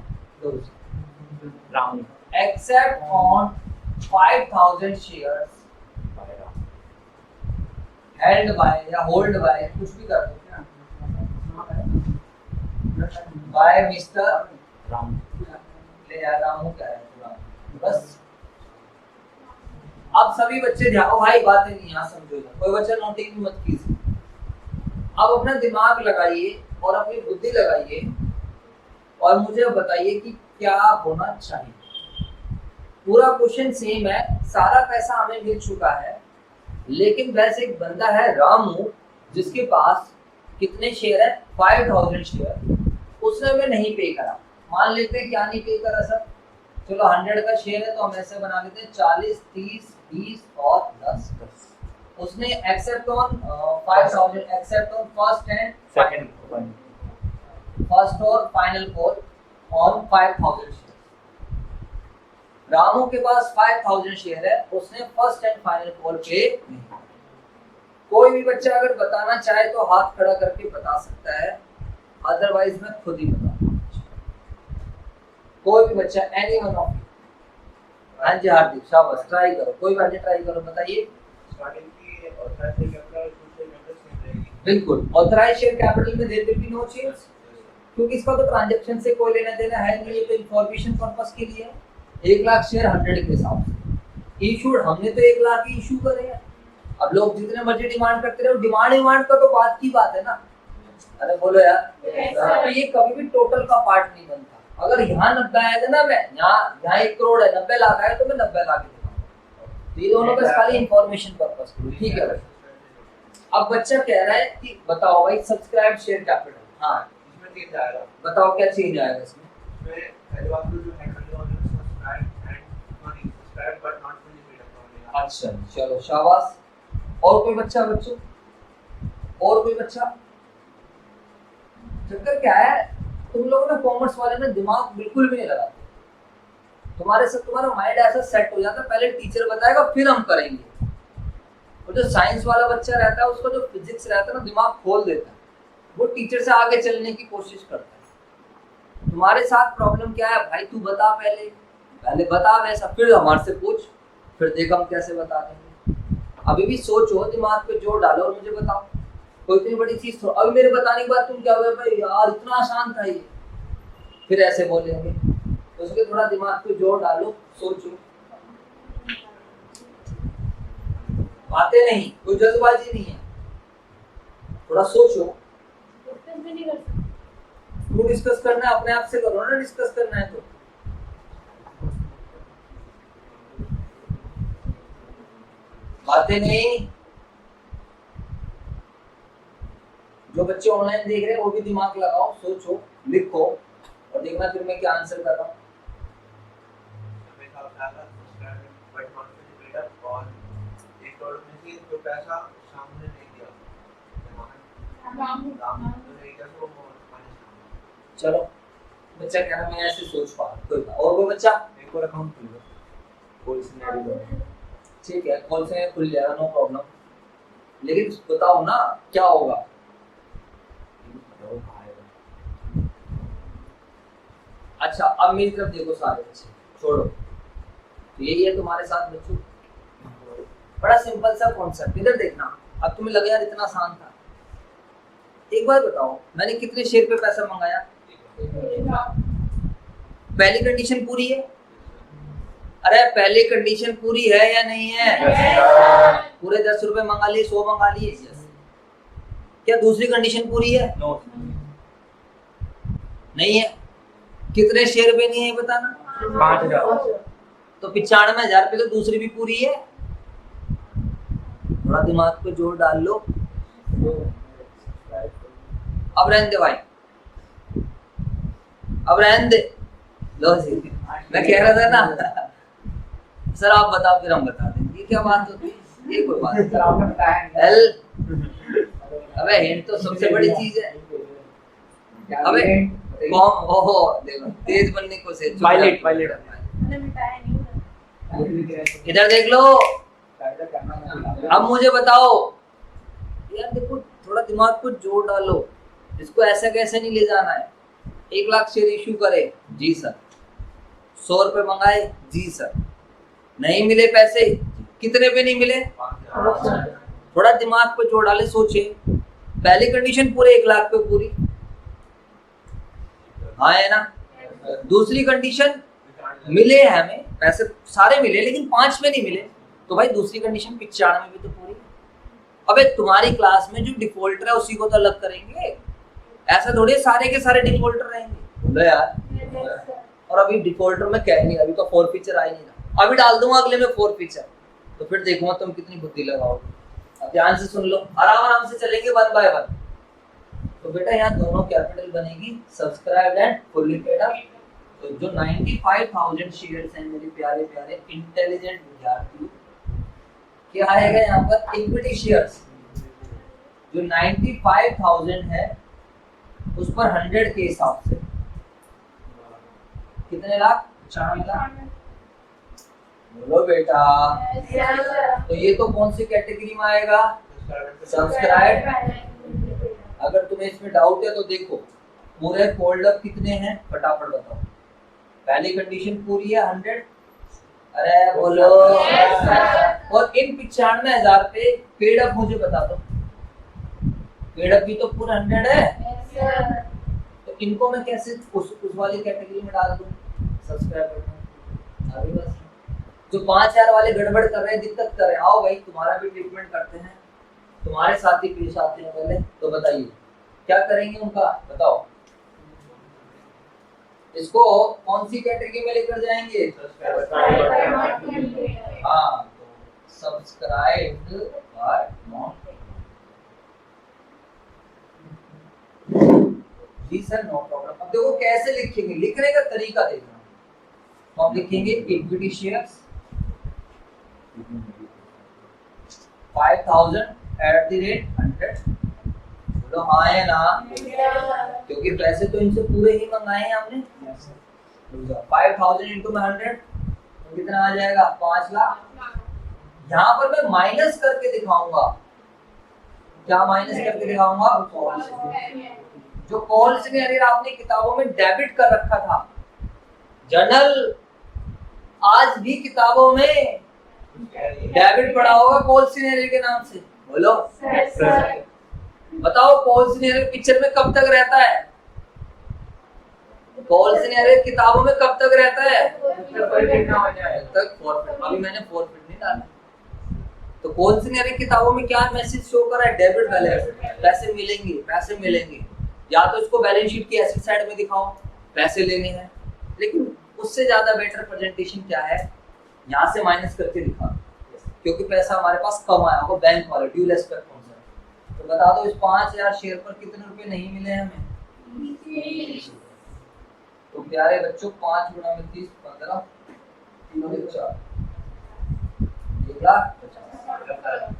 on 5,000 shares held by या hold by कुछ भी कर दो क्या by Mr. ले यार रामू क्या है पूरा बस। अब सभी बच्चे ध्यान भाई बातें नहीं यहाँ समझो कोई बच्चा नोटिंग मत कीजिए। अब अपना दिमाग लगाइए और अपनी बुद्धि लगाइए और मुझे बताइए कि क्या होना चाहिए। पूरा क्वेश्चन सेम है, सारा पैसा हमें मिल चुका है, लेकिन वैसे एक बंदा है रामू जिसके पास कितने शेयर है 5,000 शेयर, उसने हमें नहीं पे करा। मान लेते हैं क्या नहीं पे करा सर, चलो 100 का शेयर है तो हम ऐसे बना लेते हैं 40 30 20 और 10 उसने accept on 5,000 accept on first और final call on 5,000 share. Ramu के पास 5,000 शेयर है, उसने फर्स्ट एंड फाइनल कॉल पे नहीं। कोई भी बच्चा अगर बताना चाहे तो हाथ खड़ा करके बता सकता है, अदरवाइज मैं खुद ही बताऊंगा। कोई भी बच्चा एनी वन ऑफ। हाँ जी हार्दिक शाबाश, ट्राई करो, कोई बात नहीं ट्राई करो, बताइए। स्टार्टिंग की ऑथराइज्ड शेयर कैपिटल दूसरे मेंबर्स में रहेगी। बिल्कुल, ऑथराइज्ड शेयर कैपिटल में there will be no change, क्योंकि इसका तो ट्रांजैक्शन से कोई लेना देना है नहीं, ये तो इंफॉर्मेशन पर्पस के लिए है। 1 लाख शेयर 100 के हिसाब से इशूड, हमने तो 1 लाख ही इशू करे हैं। अब लोग जितने मर्जी डिमांड करते रहे, डिमांड का तो बात की बात है ना। अरे बोलो यार, तो ये कभी भी टोटल का पार्ट नहीं बनता। अगर यहाँ 90 आया था ना, मैं यहाँ 1 करोड़ है, 90 लाख आया तो मैं 90 लाख दूंगा। तो ये दोनों का खाली इंफॉर्मेशन पर्पस के लिए, ठीक है। अब बच्चा कह रहा है कि बताओ भाई सब्सक्राइब शेयर कैपिटल, हाँ इसमें चेंज आएगा। बताओ क्या चेंज आएगा इसमें। पहली बात तो जो है subscribe but not fully paid up. अच्छा चलो शाबाश। और कोई बच्चा बच्चों, और कोई बच्चा? चक्कर क्या है, तुम लोग ना कॉमर्स वाले ना दिमाग बिल्कुल भी नहीं लगाते। तुम्हारे साथ तुम्हारा माइंड ऐसा सेट हो जाता है, पहले टीचर बताएगा फिर हम करेंगे। और जो साइंस वाला बच्चा रहता है उसका जो फिजिक्स रहता है ना, दिमाग खोल देता है, वो टीचर से आगे चलने की कोशिश करता है। तुम्हारे साथ प्रॉब्लम क्या है भाई, तू बता, पहले बता वैसा, फिर हमारे से पूछ, फिर देख हम कैसे बता देंगे। अभी भी सोचो, दिमाग पे जोर डालो और मुझे बताओ। कोई इतनी बड़ी चीज तो अभी मेरे बताने के बाद तुम क्या हुआ भाई यार इतना आसान था ये, फिर ऐसे बोलेंगे। तो उसके थोड़ा दिमाग पे जोर डालो, सोचो, बातें नहीं, कोई जल्दबाजी नहीं है, थोड़ा सोचो। क्यों डिस्कस करना है, अपने आप से करो ना, डिस्कस करना है तो। बातें नहीं। जो बच्चे ऑनलाइन देख रहे हैं वो भी दिमाग लगाओ, सोचो, लिखो और देखना फिर मैं क्या आंसर कर रहा हूँ। जो पैसा सामने नहीं दिया चलो बच्चा कह रहा मैं ऐसे सोच पा रहा, कोई बात। और कोई बच्चा? एक और अकाउंट खुल गया, कोई सिनेरियो ठीक है, कॉल से खुल जाएगा, नो प्रॉब्लम। लेकिन बताओ ना क्या होगा। अच्छा अब मेरी तरफ देखो सारे बच्चे, छोड़ो, तो यही है तुम्हारे साथ बच्चों, बड़ा सिंपल सा कॉन्सेप्ट। इधर देखना, अब तुम्हें लगे यार इतना आसान था। एक बार बताओ मैंने कितने शेयर पे पैसा मंगाया? पहली कंडीशन पूरी है? अरे पहली कंडीशन पूरी है या नहीं है? पूरे 10 रुपए मंगा लिए, 100 मंगा लिए, क्या दूसरी कंडीशन पूरी है? नहीं है। कितने शेयर पे नहीं है बताना? 5,000। तो 95,000 पे तो दूसरी भी पूरी है। थोड़ा दिमाग पे जोर डाल लो। अब रहने दे भाई, अब रहने दे। लो जी, मैं कह रहा था ना सर आप बताओ फिर हम बता देंगे, ये क्या बात होती है? ये कोई बात सर आपने बताया अबे हिंट तो सबसे बड़ी चीज है। अबे कौन, ओहो देखो तेज बनने को से पायलट इधर देख लो। अब मुझे बताओ यार, देखो थोड़ा दिमाग को जोर डालो, इसको ऐसे कैसे नहीं ले जाना है। 1 लाख शेयर इशू करे, जी सर। 100 रुपए मंगाए, जी सर। नहीं मिले पैसे, कितने पे नहीं मिले? थोड़ा दिमाग पे जोर डाले, सोचे। पहली कंडीशन पूरे 1 लाख पे पूरी, हाँ है ना। दूसरी कंडीशन मिले हैं हमें पैसे, सारे मिले लेकिन 5 में नहीं मिले, तो भाई दूसरी कंडीशन 95 में भी तो पूरी। अबे तुम्हारी क्लास में जो डिफॉल्टर है उसी को तो अलग करेंगे, ऐसा थोड़ी सारे के सारे डिफॉल्टर रहेंगे। बोलो यार। और अभी डिफॉल्टर में कह नहीं, अभी तो 4 फीचर आ ही नहीं रहा, अभी डाल दूंगा अगले में 4 फीचर, तो फिर देखूंगा तुम कितनी बुद्धि लगाओगे। अब ध्यान से सुन लो, आराम आराम से चलेंगे 1 बाय 1। तो बेटा यहाँ दोनों कैपिटल बनेगी, subscribe and fully paid up. तो जो 95,000 शेयर्स हैं मेरे प्यारे प्यारे इंटेलिजेंट विद्यार्थियों, क्या आएगा यहाँ पर? Equity shares. जो 95,000 है उस पर 100 के हिसाब से कितने लाख? 94 लाख। बोलो बेटा। तो ये तो कौन सी कैटेगरी में आएगा? सब्सक्राइब। अगर तुम्हें इसमें डाउट है तो देखो, पूरे फोल्ड अप कितने हैं फटाफट बताओ। पहली कंडीशन पूरी है 100, अरे बोलो। और इन 95,000 पे पेड अप मुझे बता दो, पेड अप भी तो पूरा 100 है, तो इनको मैं कैसे उस वाली कैटेगरी में डाल दूं? सब्सक्राइब करना अभी बस। जो 5,000 वाले गड़बड़ कर रहे हैं, दिक्कत कर रहे हैं, आओ भाई तुम्हारा भी ट्रीटमेंट करते हैं, तुम्हारे साथ ही पेश आते हैं। पहले तो बताइए क्या करेंगे उनका, बताओ। इसको कौन सी कैटेगरी में लेकर जाएंगे? हाँ, तो सब्सक्राइब्ड बट नॉट। जी सर, नो प्रॉब्लम। अब देखो कैसे लिखेंगे, लिखने का तरीका देखना। तो हम लिखेंगे इक्विटी शेयर्स 5,000 @ 100। बोलो हाँ है ना, क्योंकि पैसे तो इनसे पूरे ही मंगाए हैं हमने। 5,000 इंटू में 100 कितना आ जाएगा? 5 लाख। यहाँ पर मैं माइनस करके दिखाऊंगा। क्या माइनस करके दिखाऊंगा? जो कॉल सिनेरियो आपने किताबों में डेबिट कर रखा था, जर्नल आज भी किताबों में डेबिट पड़ा होगा कॉल सिनेरियो के नाम से। बोलो बताओ, कॉल सिनेरियो पिक्चर में कब तक रहता है? कॉल सिनेरियो किताबों में कब तक रहता है? तक फॉरफिट। अभी मैंने फॉरफिट नहीं डाला। तो कॉल सिनेरियो किताबों में क्या मैसेज शो कर रहा है? डेबिट बैलेंस, पैसे मिलेंगे, पैसे मिलेंगे। या तो इसको बैलेंस शीट की एसेट साइड में दिखाओ, पैसे लेने हैं, लेकिन उससे ज्यादा बेटर प्रेजेंटेशन क्या है, यहाँ से माइनस करके दिखा, क्योंकि पैसा हमारे पास कम आया होगा बैंक वाले ड्यू एस्पेक्ट कौन सा। तो बता दो इस 5,000 शेयर पर कितने रुपए नहीं मिले हमें? तो प्यारे बच्चों 5 × 30 15 3 4 1,50,000।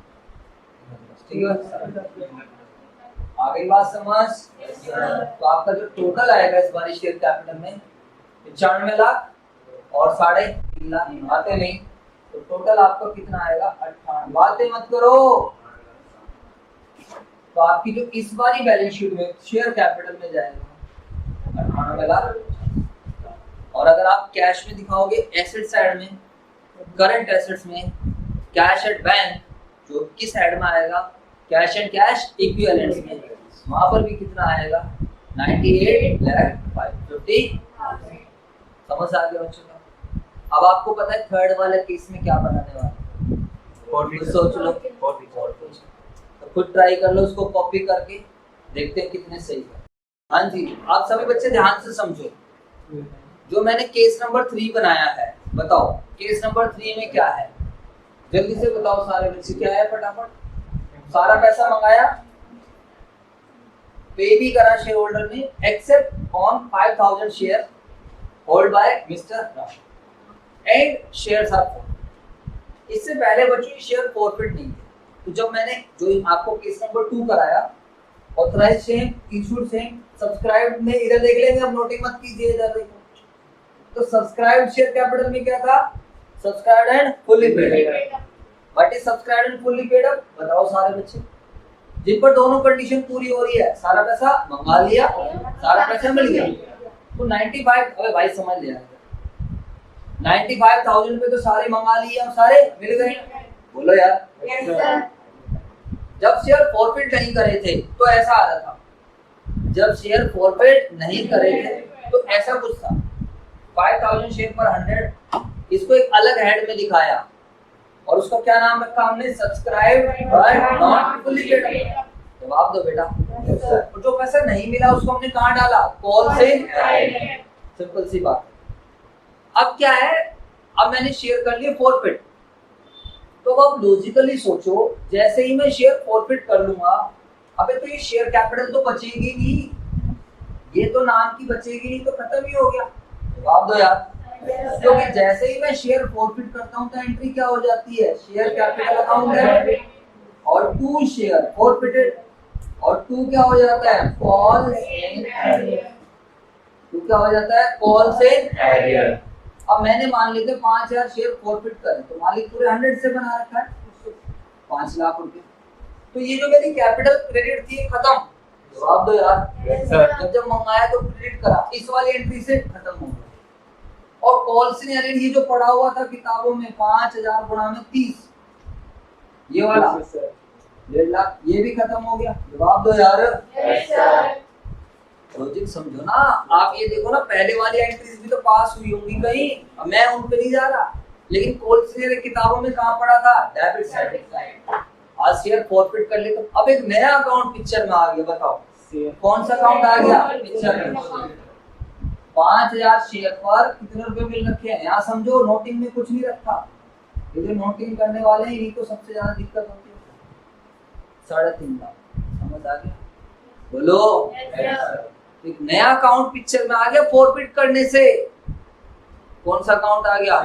ठीक है, आ गई बात समझ? तो आपका जो टोटल आएगा इस बार शेयर कैपिटल में 95 लाख और 3.5 लाख। आते नहीं तो टोटल आपका कितना आएगा? 58। बातें मत करो। तो आपकी जो इस बारी बैलेंस शीट में शेयर कैपिटल में जाएगा 98 लाख। और अगर आप कैश में दिखाओगे एसेट साइड में, करंट एसेट्स में, कैश एट बैंक, जो किस साइड में आएगा? कैश एंड कैश इक्विवेलेंट्स में, वहां पर भी कितना आएगा? 98,550,000। समझ आ गया बच्चों का? अब आपको पता है थर्ड वाले केस में क्या बनाने वाला, सोच लो। तो खुद ट्राई कर लो, उसको कॉपी करके देखते हैं कितने सही है। हाँ जी, आप सभी बच्चे ध्यान से समझो। जो मैंने केस नंबर 3 बनाया है, बताओ केस नंबर 3 में क्या है? जल्दी से बताओ सारे बच्चे, क्या है फटाफट। सारा पैसा मंगाया, पे भी करा शेयर होल्डर ने, accept on 5,000 share hold by mister राशि एंड शेयर्स आर फॉरफिट। इससे पहले बच्चों ये शेयर फॉरफिट नहीं थे। तो जब मैंने जो आपको केस नंबर 2 कराया, authorised same, issued same, subscribed में इधर देख लेंगे, अब नोटिंग मत कीजिए, इधर देखो। तो सब्सक्राइब्ड शेयर कैपिटल में क्या था? Subscribed and fully paid up. What is subscribed and fully paid up? बताओ सारे बच्चे। जिन पर दोनों कंडीशन पूरी हो रही है, सारा पैसा मंगा लिया, सारा पैसा मिल गया, तो 95, अबे भाई समझ लिया, 95,000 पे तो सारे मंगा लिए और सारे मिल गए। बोलो यार। Yes, sir. जब शेयर फॉरफिट नहीं करे थे तो ऐसा आ रहा था, जब शेयर फॉरफिट नहीं करे थे तो ऐसा कुछ था। 5,000 शेयर पर 100, इसको एक अलग हेड में दिखाया और उसका क्या नाम रखा हमने? Subscribe but not fully paid. जवाब दो बेटा। और जो पैसा नहीं मिला उसको हमने कहाँ डाला? कॉल से। सिंपल सी बात। अब क्या है, अब मैंने शेयर कर लिए फॉरफिट, तो अब लॉजिकली सोचो, जैसे ही मैं शेयर फॉरफिट कर लूंगा, अबे तो ये शेयर कैपिटल तो बचेगी नहीं, ये तो नाम की बचेगी नहीं, तो खत्म ही हो गया। जवाब दो यार। क्योंकि जैसे ही मैं शेयर फॉरफिट करता हूँ तो एंट्री क्या हो जाती है? शेयर कैपिटल अकाउंट है, और टू शेयर फॉरफिटेड, और टू क्या हो जाता है? Call in arrear. टू क्या हो जाता है? कॉल से एरियर। अब मैंने मान लेते 5,000 शेयर फॉरफिट करें, तो मालिक पूरे 100 से बना रखा है 5 लाख रुपए, तो ये जो मेरी कैपिटल क्रेडिट थी खत्म। जवाब दो यार। Yes, sir. जब मंगाया तो क्रेडिट करा, इस वाली एंट्री से खत्म हो गया। और कॉल से एरियर ये जो पड़ा हुआ था किताबों में 5,000 गुणा में 30, ये वाला 1.5 लाख, ये भी खत्म हो गया। जवाब दो यार। Yes, sir. लॉजिक समझो ना। आप ये देखो ना, पहले वाली एंट्रीज भी तो पास हुई होंगी कहीं, अब मैं उन पे नहीं जा रहा, लेकिन कॉल से किताबों में कहाँ पड़ा था? Debit side. आज शेयर फॉरफिट कर ले, तो अब एक नया अकाउंट पिक्चर में आ गया। बताओ कौन सा अकाउंट आ गया पिक्चर में? 5,000 शेयर पर कितने रुपए मिल रखे हैं? यहाँ समझो, नोटिंग में कुछ नहीं रखा, ये जो नोटिंग करने वाले हैं इन्हीं को सबसे ज्यादा दिक्कत होती है। 3.5 लाख। समझ आ गया? बोलो। एक नया अकाउंट पिक्चर में आ गया फॉरफिट करने से। कौन सा अकाउंट आ गया?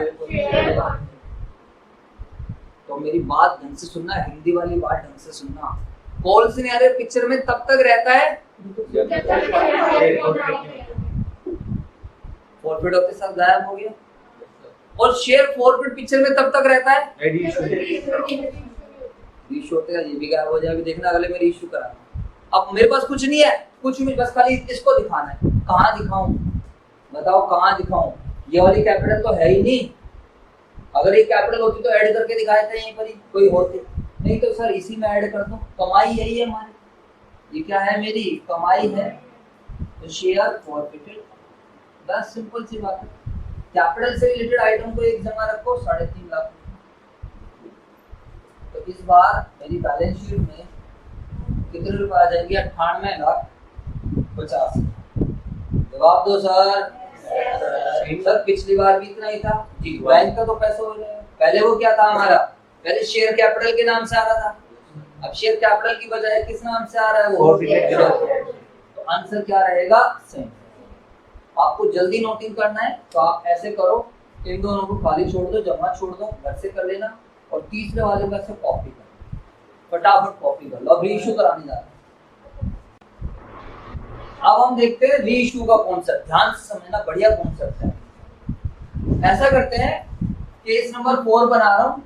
तो मेरी बात ढंग से सुनना, हिंदी वाली बात ढंग से सुनना। कॉल सिनेरियो पिक्चर में तब तक रहता है फॉरफिट होते साथ गायब हो गया, और शेयर फॉरफिट पिक्चर में तब तक रहता है इशू होते का, ये भी गायब हो जाएगा। देखना अगले मेरे इशू करा। अब मेरे पास कुछ नहीं है, कुछ भी, बस खाली इसको दिखाना है। कहाँ दिखाऊं? बताओ कहाँ दिखाऊं? ये वाली कैपिटल तो है ही नहीं, अगर ये कैपिटल होती तो ऐड करके दिखाए थे यहीं पर ही, कोई होते नहीं तो सर इसी में ऐड कर दो। कमाई यही है हमारी, ये क्या है? मेरी कमाई है, तो शेयर फॉरफिटेड। बस सिंपल सी बात है। कैपिटल से रिलेटेड आइटम को एक जगह रखो, 3.5 लाख। तो इस बार मेरी बैलेंस शीट में कितने रुपए आ जाएंगे? 98,50,000। जवाब दो सर। सर पिछली बार भी इतना ही था जी, बैंक का तो पैसा हो जाएगा। पहले वो क्या था हमारा? पहले शेयर कैपिटल के नाम से आ रहा था, अब शेयर कैपिटल की बजाय किस नाम से आ रहा है? वो। तो आंसर क्या रहेगा? सेम। आपको जल्दी नोटिंग करना है तो आप ऐसे करो कि इन दोनों को खाली छोड़ दो, जमा छोड़ दो, घर से कर लेना, और तीसरे वाले में से कॉपी कर, फटाफट कॉपी कर लो। अब रीइशू कराने जा रहे हैं। अब हम देखते हैं रीइशू का कॉन्सेप्ट। ध्यान से समझना, बढ़िया कॉन्सेप्ट है। ऐसा करते हैं, केस नंबर 4 बना रहा हूं,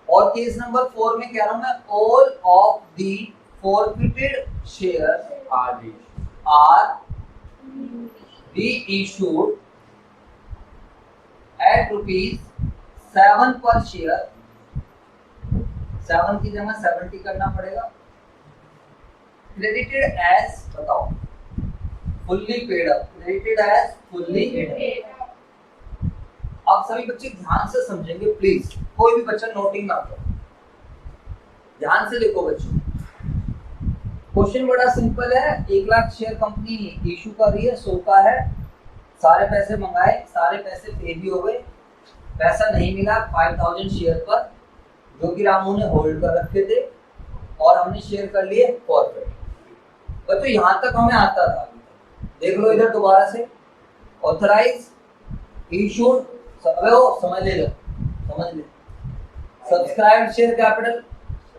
और केस नंबर 4 में कह रहा हूं मैं, all of the forfeited share are reissued at ₹7 per share. 7 की जगह 70 करना पड़ेगा। क्रेडिटेड एज, बताओ, fully paid up, credited as fully paid up. अब सभी बच्चे ध्यान से समझेंगे प्लीज, कोई भी बच्चा नोटिंग ना करो, ध्यान से देखो बच्चों। क्वेश्चन बड़ा सिंपल है। 1 लाख शेयर कंपनी इशू कर रही है, 100 का है, सारे पैसे मंगाए, सारे पैसे पे भी हो गए, पैसा नहीं मिला 5,000 शेयर पर, जो कि रामू ने होल्ड कर रखे थे, और हमने शेयर कर लिए फॉरफिट। बच्चों यहाँ तक हमें आता था, देख लो इधर दोबारा से, ऑथराइज, इशूड, समझ ले, सब्सक्राइब्ड शेयर कैपिटल,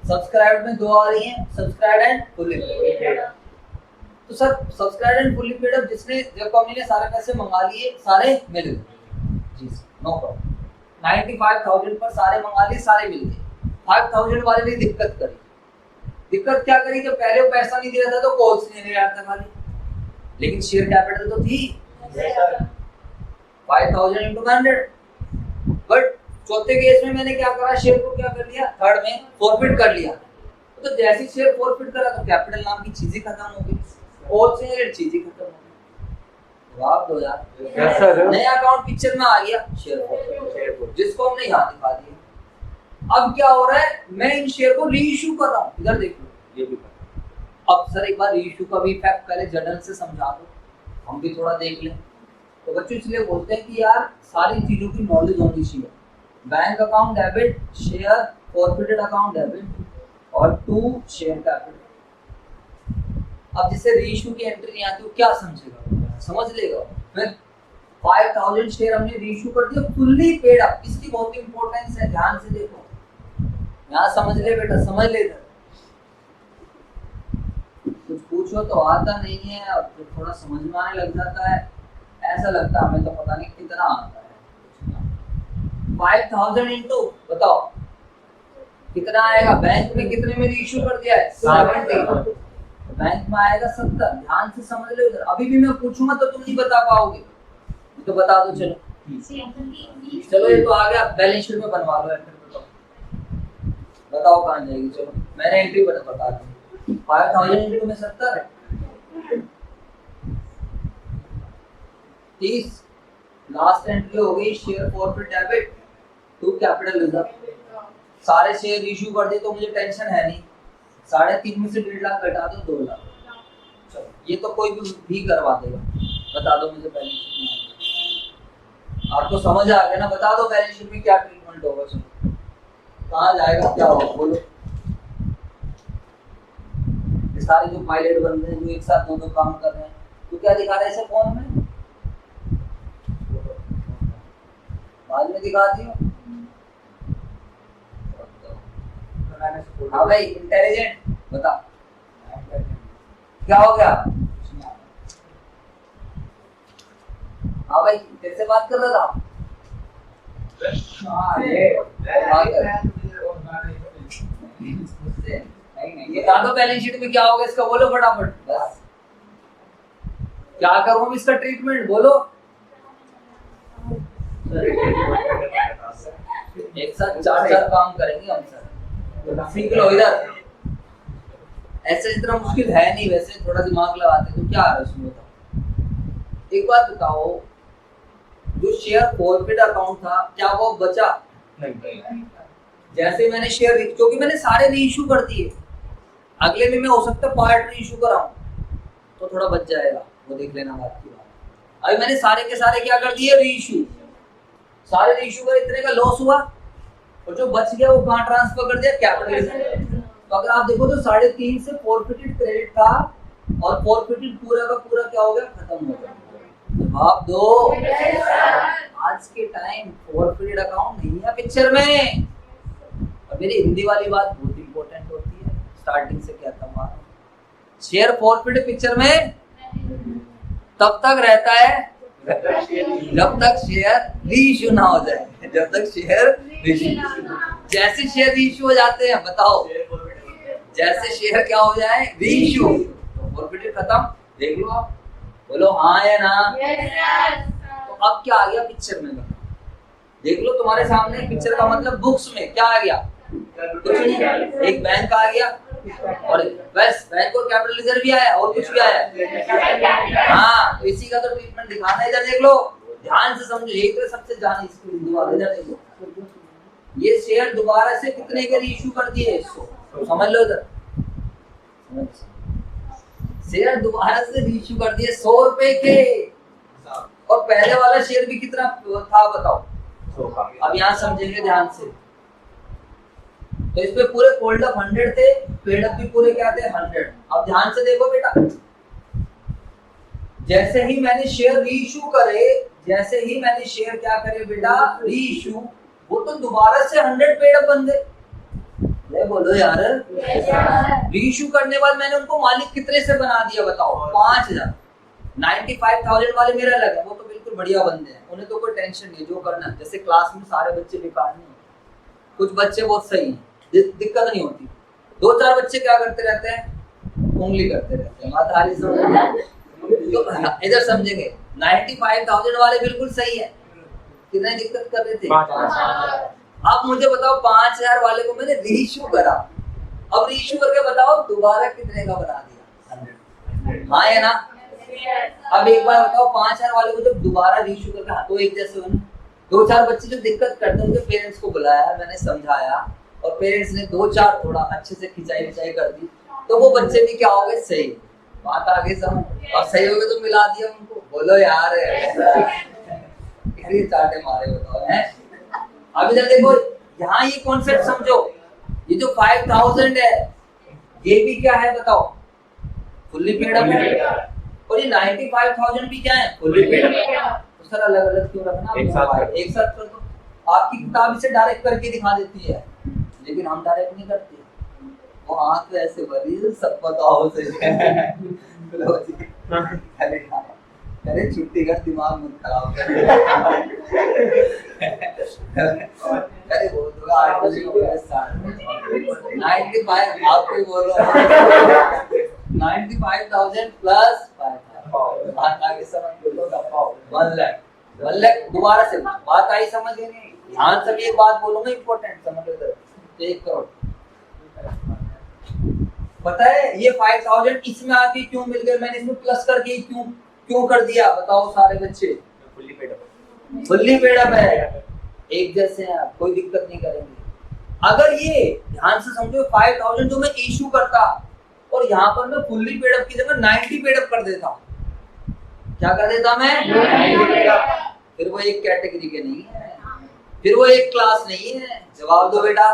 सब्सक्राइब्ड में 2 आ रही हैं, सब्सक्राइब्ड एंड फुल्ली पेड। तो sir subscribed and fully paid up, जिसने, जब कंपनी ने सारे पैसे मंगा लिए, सारे मिल गए जी, नो प्रॉब्लम। 95,000 पर सारे मंगा लिए, सारे मिल गए। 5,000 वाले ने दिक्कत करी, दिक्कत क्या करी जब पहले वो पैसा नहीं दे रहा था तो कॉल्स नहीं ले रहा था खाली, लेकिन शेयर कैपिटल तो थी 5000 into 100। बट चौथे केस में मैंने क्या करा, शेयर को क्या कर लिया, थर्ड में फॉरफिट कर लिया। तो जैसे शेयर फॉरफिट करा तो कैपिटल नाम की चीज ही खत्म हो गई, कॉल्स नहीं ले चीज ही खत्म हो गई। जवाब दो यार। Yes sir. नया अकाउंट पिक्चर में आ गया, शेयर फॉरफिट, जिसको हमने यहाँ दिखा दिया। अब क्या हो रहा है, मैं इन शेयर को री इशू कर रहा हूँ, इधर देख लो, ये भी अब सर एक बार री इशू का भी इफेक्ट पहले जनरल से समझा दो, हम भी थोड़ा देख लें। तो बच्चों इसलिए बोलते हैं कि यार सारी चीजों की नॉलेज होनी चाहिए। Bank account debit, share forfeited account debit और टू शेयर कैपिटल। अब जिसे री इशू की एंट्री नहीं आती वो क्या समझेगा, समझ लेगा। फिर 5000 शेयर हमने री इशू कर दिया, फुल्ली पेड अप। इसकी बहुत इंपॉर्टेंस है, ध्यान से देखो, यहाँ समझ ले बेटा, समझ ले। कुछ पूछो तो आता नहीं है और फिर थोड़ा समझ में आने लग जाता है, ऐसा लगता है हमें तो पता नहीं कितना आता है। 5000 इंटू बताओ कितना आएगा, बैंक में कितने में इशू कर दिया है 70, बैंक में आएगा 70। ध्यान से समझ लो इधर, अभी भी मैं पूछूंगा तो तुम नहीं बता पाओगे, तो बता दो। चलो चलो ये तो आ गया, बैलेंस शीट में बनवा लो एंट्री। बताओ कहाँ जाएगी, चलो मैंने एंट्री बता दी। 5000 इंटू में 70 30। लास्ट एंट्री हो गई share forfeit debit to capital reserve. सारे शेयर इशू कर दिए तो मुझे टेंशन है नहीं, 3.5 में से 1.5 लाख घटा दो 2 लाख। चलो ये तो कोई भी करवा देगा, बता दो मुझे बैलेंस शीट में। आपको समझ आ गया ना, बता दो बैलेंस शीट में क्या ट्रीटमेंट होगा। चलो कहाँ जाएगा, क्या होगा बोलो। सारे जो पायलट बन रहे हैं, जो एक साथ दो काम कर रहे हैं, तो क्या दिखा रहे हैं इसे फोन में, बाद में दिखाती हूँ। हाँ भाई इंटेलिजेंट बता, क्या हो गया। हाँ भाई तेरे से बात कर रहा था। बता दो बैलेंस शीट में क्या होगा इसका, बोलो फटाफट। बस क्या करूँ इसका ट्रीटमेंट, बोलो। एक साथ 4 काम करेंगे हम सर, सीख लो इधर। ऐसे इतना मुश्किल है नहीं, वैसे थोड़ा दिमाग लगाते तो क्या है उसमें, बताओ। एक बात बताओ, जो शेयर फॉरफिट अकाउंट था क्या वो बचा? नहीं। जैसे मैंने शेयर, क्योंकि मैंने सारे री इशू कर दिए, अगले में मैं हो सकता है पार्ट री इशू कराऊं तो थोड़ा बच जाएगा, वो देख लेना बात की बात। अभी मैंने सारे के सारे क्या कर दिए, री इशू। सारे री इशू का इतने का लॉस हुआ और जो बच गया वो कहाँ ट्रांसफर कर दिया, कैपिटल। तो अगर आप देखो तो 3.5 से फॉरफिटेड क्रेडिट था और फॉरफिटेड पूरा का पूरा क्या हो गया, खत्म हो गया। जवाब दो। आज के टाइम फॉरफिटेड अकाउंट नहीं है पिक्चर में। और मेरी हिंदी वाली बात बहुत इंपॉर्टेंट होती है, स्टार्टिंग से क्या था, शेयर फॉरफिटेड पिक्चर में तब तक रहता है जब तक शेयर री इशू ना हो जाए, जब तक शेयर जैसे शेयर री इशू हो जाते हैं, बताओ, जैसे शेयर क्या हो जाए, री इशू, तो फॉरफिटेड खत्म। देख लो आप, बोलो हाँ या ना। तो अब क्या आ गया पिक्चर में, देख लो तुम्हारे सामने। पिक्चर का मतलब बुक्स में क्या आ गया, कुछ नहीं, एक बैंक आ गया और बस बैंक और कैपिटल रिजर्व भी आया और कुछ भी आया। हाँ तो इसी का तो ट्रीटमेंट दिखाना है। इधर देख लो, ध्यान से समझो, यही तो सबसे जान इसकी बिंदु आ। इधर देखो, ये शेयर दोबारा से कितने के इशू कर दिए, तो समझ लो इधर, शेयर दोबारा से इशू कर दिए 100 रुपए के, और पहले वाला शेयर भी कितना था बताओ। अब यहाँ समझेंगे ध्यान से। तो इस पे पूरे कोल्ड अप 100 थे, पेड अप भी पूरे क्या थे 100। अब ध्यान से देखो बेटा, जैसे ही मैंने शेयर री इशू करे, जैसे ही मैंने शेयर क्या करे बेटा, री इशू, वो तो दोबारा से 100 पेड अप बन गए। बोलो यार, री इशू करने बाद मैंने उनको मालिक कितने से बना दिया बताओ, 5000। 95,000 वाले मेरा लगे, वो तो बिल्कुल बढ़िया बंदे हैं, उन्हें तो कोई टेंशन नहीं, जो करना। जैसे क्लास में सारे बच्चे बेकार नहीं, कुछ बच्चे बहुत सही हैं, दिक्कत नहीं होती। दो चार बच्चे क्या करते रहते हैं, उंगली करते रहते हैं, बात हाली समझ। तो इधर समझेंगे 95,000 वाले बिल्कुल सही है, कितने दिक्कत कर रहे थे, 5,000। अब मुझे बताओ 5,000 वाले को मैंने रीइश्यू करा, अब रीइश्यू करके बताओ दोबारा कितने का बना दिया, हाँ है ना। अब एक बार बताओ 5,000 वाले को जब दोबारा रीइश्यू करके, हाँ तो एक जैसे बना। दो चार बच्चे जो दिक्कत करते हैं उनके पेरेंट्स को बुलाया, मैंने समझाया और पेरेंट्स ने दो चार थोड़ा अच्छे से खिंचाई विचाई कर दी, तो वो बच्चे भी क्या हो गए, सही, बात आगे समझ, और सही हो गए तो मिला दिया उनको, बोलो यार ये चाटे मारे बताओ हैं। अब इधर देखो, यहाँ ये कॉन्सेप्ट समझो, ये जो 5,000 है ये भी क्या है बताओ, फुल्ली पेड अप है, और ये 95,000 भी क्या है, फुल्ली पेड अप है। तो सर अलग अलग क्यों रखना, एक साथ कर दो। आपकी किताब इसे डायरेक्ट करके दिखा देती है, लेकिन हम डायरेक्ट नहीं करते, वो आंख तो ऐसे भरी सब बताओ से अरे छुट्टी कर, दिमाग मत खराब कर। अरे बोल दो 8 बजे हो गया स्टार्ट, 95 आपको ही बोल रहा हूं, 95,000 प्लस 5,000 बात आगे समझ लो का पाओ 1 लाख दोबारा से बात आई समझ में नहीं, ध्यान से एक बात बोलूंगा इंपॉर्टेंट समझ लो। 1 करोड़ पता है ये 5,000 इसमें आके क्यों मिल गए, मैंने इसमें प्लस करके क्यों कर दिया बताओ सारे बच्चे, फुल्ली पेड अप है, एक जैसे हैं, आप कोई दिक्कत नहीं करेंगे। अगर ये ध्यान से समझो 5,000 जो मैं इशू करता और यहाँ पर मैं फुल्ली पेड अप की जगह 90 पेड अप कर देता, क्या कर देता मैं, फिर वो एक कैटेगरी के नहीं है, फिर वो एक क्लास नहीं है, जवाब दो बेटा।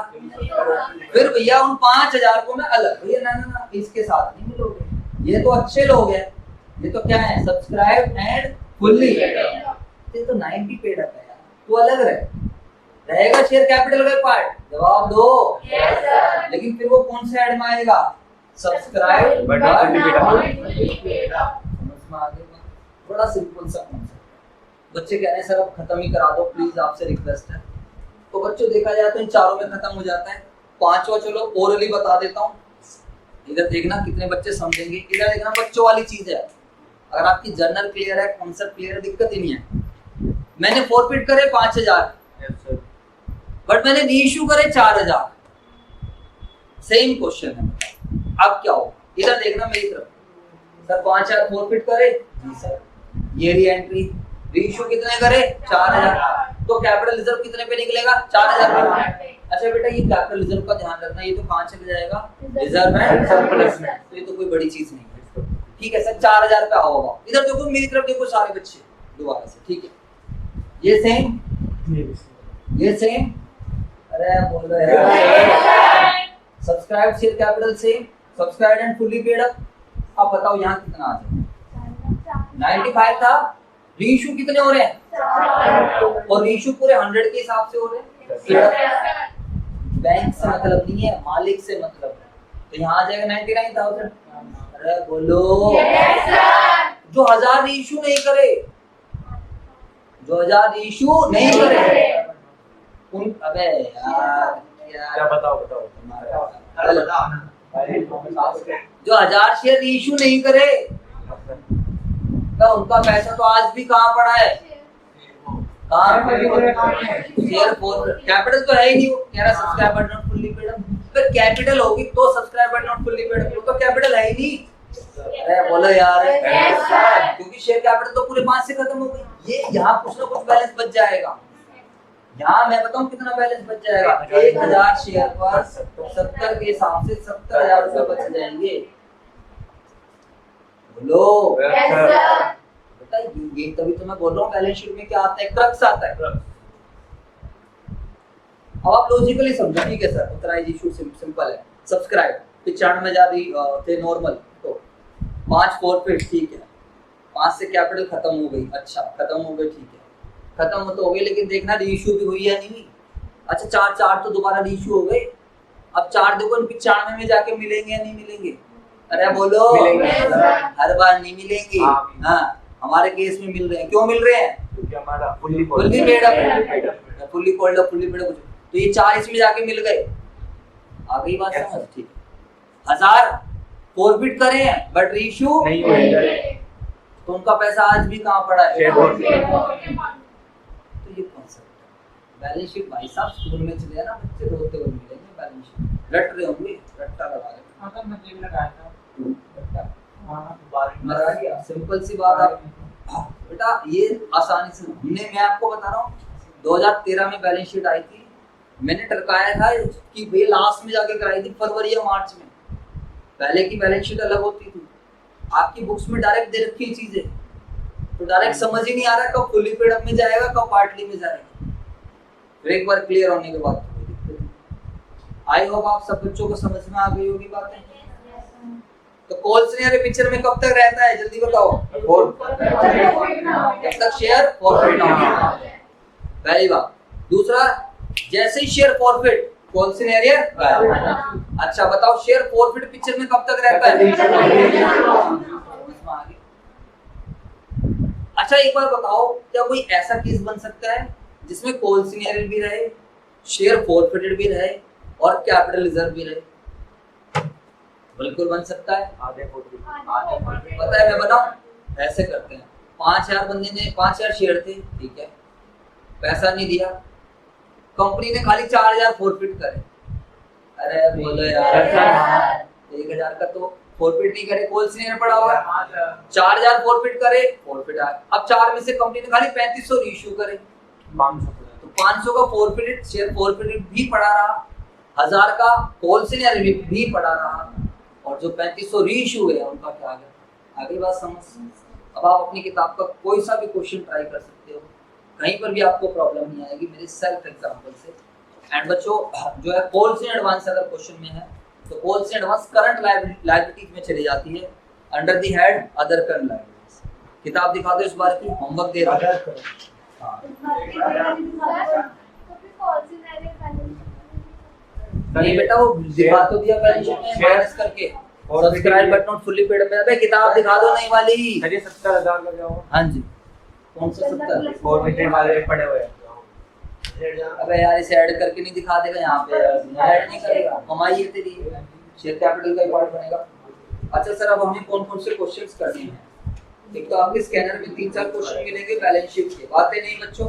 फिर भैया उन 5,000 को मैं अलग, भैया ना इसके साथ नहीं मिलोगे, ये तो अच्छे लोग हैं, ये तो क्या है, सब्सक्राइब एंड फुल्ली, ये तो 90 पेड अप है यार, तो अलग रहेगा शेयर कैपिटल का पार्ट, जवाब दो। लेकिन फिर वो कौन से ऐड में आएगा, सब्सक्राइब बट समझ में आ गया, बड़ा सिंपल सा कॉन्सेप्ट। बच्चे कह रहे हैं सर अब खत्म ही करा दो प्लीज, आपसे रिक्वेस्ट है। तो बच्चों देखा जाए तो इन चारों में खत्म हो जाता है, पांचवा चलो ओरली बता देता हूँ, इधर देखना कितने बच्चे समझेंगे, इधर देखना बच्चों वाली चीज है, अगर आपकी जर्नल क्लियर है, कॉन्सेप्ट क्लियर है, दिक्कत ही नहीं है। मैंने फॉरफिट करे 5,000 बट मैंने रीइश्यू करे 4,000, सेम क्वेश्चन है, अब क्या हो, इधर देखना मेरी तरफ, सर 5,000 फॉरफिट करे, जी सर, ये री एंट्री, रीइश्यू कितने करे 4,000, तो कैपिटल रिजर्व कितने पे निकलेगा 4,000 पे। अच्छा बेटा ये कैपिटल रिजर्व का ध्यान रखना, ये तो कहां चले जाएगा, रिजर्व एंड सरप्लस में, तो ये तो कोई बड़ी चीज नहीं है, ठीक है सर 4,000 पे आओगा। इधर देखो मेरी तरफ देखो सारे बच्चे दोबारा से, ठीक है ये सेम, ये सेम, अरे बोलो यार, subscribe share capital same, subscribe and fully paid up. अब बताओ यहाँ कितना आ जाएगा, 95 था, रीइश्यू कितने हो रहे हैं, और रीइश्यू पूरे 100 के हिसाब से हो रहे हैं, बैंक से मतलब नहीं है, मालिक से मतलब है, तो यहाँ आ जाएगा 99,000। अरे बोलो जो 1,000 रीइश्यू नहीं करे, जो 1,000 रीइश्यू नहीं करे उन, अबे यार बताओ जो 1,000 शेयर रीइश्यू नहीं करे तो उनका पैसा तो आज भी कहाँ पड़ा है, शेयर फॉर कैपिटल तो है ही नहीं, वो कह रहा subscribe but not fully paid up, फिर कैपिटल होगी तो subscribe but not fully paid up, तो कैपिटल है ही नहीं। अरे बोलो यार, क्योंकि शेयर कैपिटल तो पूरे 5 से खत्म हो गई, ये यहाँ कुछ ना कुछ बैलेंस बच जाएगा, यहाँ मैं बताऊं कितना बैलेंस बच जाएगा, 1,000 शेयर पर 70 के हिसाब से 70,000 रुपए बच जाएंगे, बोलो बेटा, ये तभी तो मैं बोल रहा हूँ बैलेंस शीट में क्या आता है, क्रक्स आता है। अब आप लॉजिकली समझो, ठीक है सर उतना इशू सिंपल है, सब्सक्राइब 95,000 थे नॉर्मल, तो 5 फॉरफिट, ठीक है, 5 से कैपिटल खत्म हो गई, अच्छा खत्म हो गई, ठीक है खत्म तो हो गई, लेकिन देखना रीइश्यू भी हुई या नहीं हुई। अच्छा 4 तो दोबारा रीइश्यू हो गए, अब 4 देखो 95 में जाके मिलेंगे या नहीं मिलेंगे, अरे बोलो हर बार नहीं मिलेंगे, हाँ हमारे केस में मिल रहे हैं, क्यों मिल रहे हैं, क्योंकि हमारा फुल्ली पेड अप है, fully cold up, fully paid up, तो ये 4 इसमें जाके मिल गए, आ गई बात समझ, ठीक है 1000 फॉरफिट करे हैं बट रीइश्यू नहीं हुए। तो उनका पैसा आज भी कहाँ पड़ा है? Share holder. तो ये कॉन्सेप्ट है। बैलेंस शीट भाई साहब स्कूल में चले ना बच्चे रोते हुए मिलेंगे, बैलेंस शीट रट रहे होंगे, रट्टा लगा रहे होंगे। हाँ, तो मैं जेब लगाया था। रट्टा हाँ, मरा गया। सिंपल सी बात आप बेटा ये आसानी से मैं आपको बता रहा हूँ 2013 में बैलेंस शीट आई थी, मैंने टरकाया था कि भैया लास्ट में जाके कराई थी फरवरी या मार्च में। पहले की बैलेंस शीट अलग होती थी, आपकी बुक्स में डायरेक्ट दे रखी है चीजें, तो डायरेक्ट समझ ही नहीं आ रहा कब फुली पेड अप में जाएगा कब पार्टली में जाएगा। फिर एक बार क्लियर होने के बाद आई होप आप सब बच्चों को समझ में आ गई होगी बातें। तो कॉल सिनेरियो पिक्चर में कब तक रहता है जल्दी बताओ? जब तक शेयर फॉरफिट ना हो। पहली बात। दूसरा, जैसे ही शेयर फॉरफिट कॉल सिनेरियो गायब। अच्छा बताओ शेयर फॉरफिट पिक्चर में कब तक रहता है? अच्छा एक बार बताओ क्या कोई ऐसा केस बन सकता है जिसमें कॉल सिनेरियो भी रहे, शेयर फॉरफिटेड भी रहे और कैपिटल रिजर्व भी रहे? बिल्कुल बन सकता है। आधे फॉरफिट। पता है मैं बताऊं ऐसे करते हैं। 5000 बंदे ने 5000 शेयर थे, ठीक है, पैसा नहीं दिया, कंपनी ने खाली 4000 फॉरफिट करे। अरे बोलो यार 1000 का तो फॉरफिट नहीं करे, कॉल सिनेरियो पड़ा हुआ है। 4000 फॉरफिट करे, फॉरफिट आ, अब 4 में से कंपनी ने खाली 3500 रीइश्यू करे, 500 तो 500 का फॉरफिटेड शेयर फॉरफिटेड भी पड़ा रहा, 1000 का कॉल सिनेरियो भी पड़ा रहा, और जो 3500 रीइश्यू है उनका क्या गया? आगे बात समझ। अब आप अपनी किताब का कोई सा भी क्वेश्चन ट्राई कर सकते हो, कहीं पर भी आपको प्रॉब्लम नहीं आएगी मेरे सेल्फ एग्जांपल से। एंड बच्चों जो है कॉल से एडवांस अगर क्वेश्चन में है तो कॉल से एडवांस करंट लायबिलिटीज में चली जाती है under the head other current liabilities. किताब दिखा दो इस बार की, होमवर्क दे रहा हूं। नहीं बेटा वो दिखा तो दिया बैलेंस शीट में माइनस करके, और subscribe but not fully paid में। अबे किताब दिखा दो नई वाली। अरे 70000 का क्या हुआ? हां जी कौन सा 70? फॉरफिटेड वाले पड़े हुए हैं। अबे यार इसे ऐड करके नहीं दिखा देगा यहाँ पे, ऐड नहीं करेगा, कमाई है तेरी, शेयर कैपिटल का ही पार्ट बनेगा। अच्छा सर अब हमें कौन कौन से क्वेश्चंस करने हैं? एक तो आपके स्कैनर में 3-4 क्वेश्चन मिलेंगे बैलेंस शीट के, बातें नहीं बच्चों।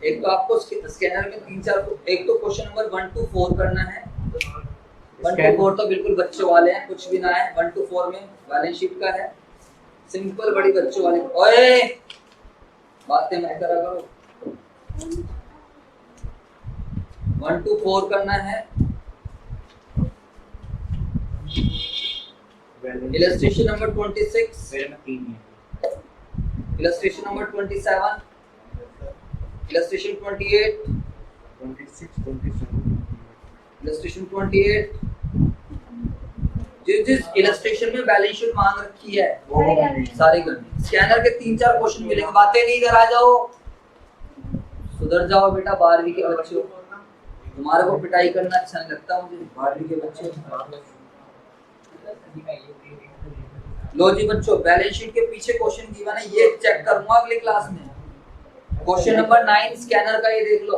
एक तो आपको स्कैनर में 3-4, एक तो क्वेश्चन नंबर 1 to 4 करना है। 1 to 4 तो बिल्कुल बच्चों वाले हैं, कुछ भी ना है। 1 to 4 में बैलेंस शीट का है, सिंपल बड़ी बच्चों वाली। ओए बातें मत करा करो। 1 to 4 करना है। इलस्ट्रेशन नंबर 26, मेरे में 3 है। Illustration number 27, illustration 28, 26 27 illustration 28। जिस जिस इलस्ट्रेशन में बैलेंस शीट मांग रखी है वो सारी करनी। स्कैनर के 3-4 क्वेश्चन मिलेंगे, बातें नहीं करा जाओ, सुधर जाओ बेटा। 12वीं के बच्चों, तुम्हारे को पिटाई करना अच्छा नहीं लगता मुझे। 12वीं के बच्चों लो जी बच्चों, बैलेंस शीट के पीछे क्वेश्चन गिवन है, ये चेक करूंगा अगली क्लास में। क्वेश्चन नंबर 9 स्कैनर का ये देख लो,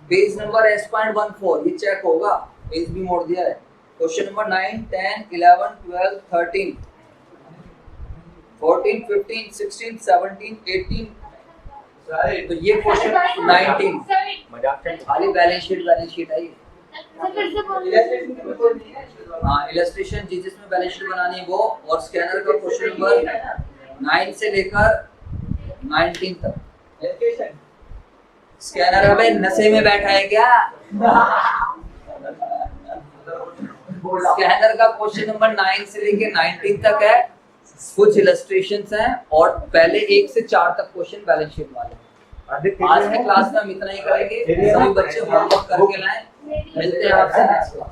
पेज नंबर S.14 ये चेक होगा, पेज भी मोड़ दिया है। क्वेश्चन नंबर 9, 10, 11, 12, 13, 14, 15, 16, 17, 18, तो ये क्वेश्चन 19 मजाक से खाली बैलेंस शीट है ये। हाँ इलस्ट्रेशन जिसमें बैलेंस शीट बनानी है वो, और स्कैनर का क्वेश्चन नंबर 9 से लेकर 19 तक। स्कैनर अबे नशे में बैठा है क्या? स्कैनर का क्वेश्चन नंबर 9 से लेकर 19 तक है, कुछ इलस्ट्रेशंस हैं, और पहले 1 से 4 तक क्वेश्चन बैलेंस शीट वाले। आज के क्लास में हम इतना ही करेंगे, सभी बच्चे होमवर्क करके लाएं। मिलते हैं आपसे नेक्स्ट क्लास।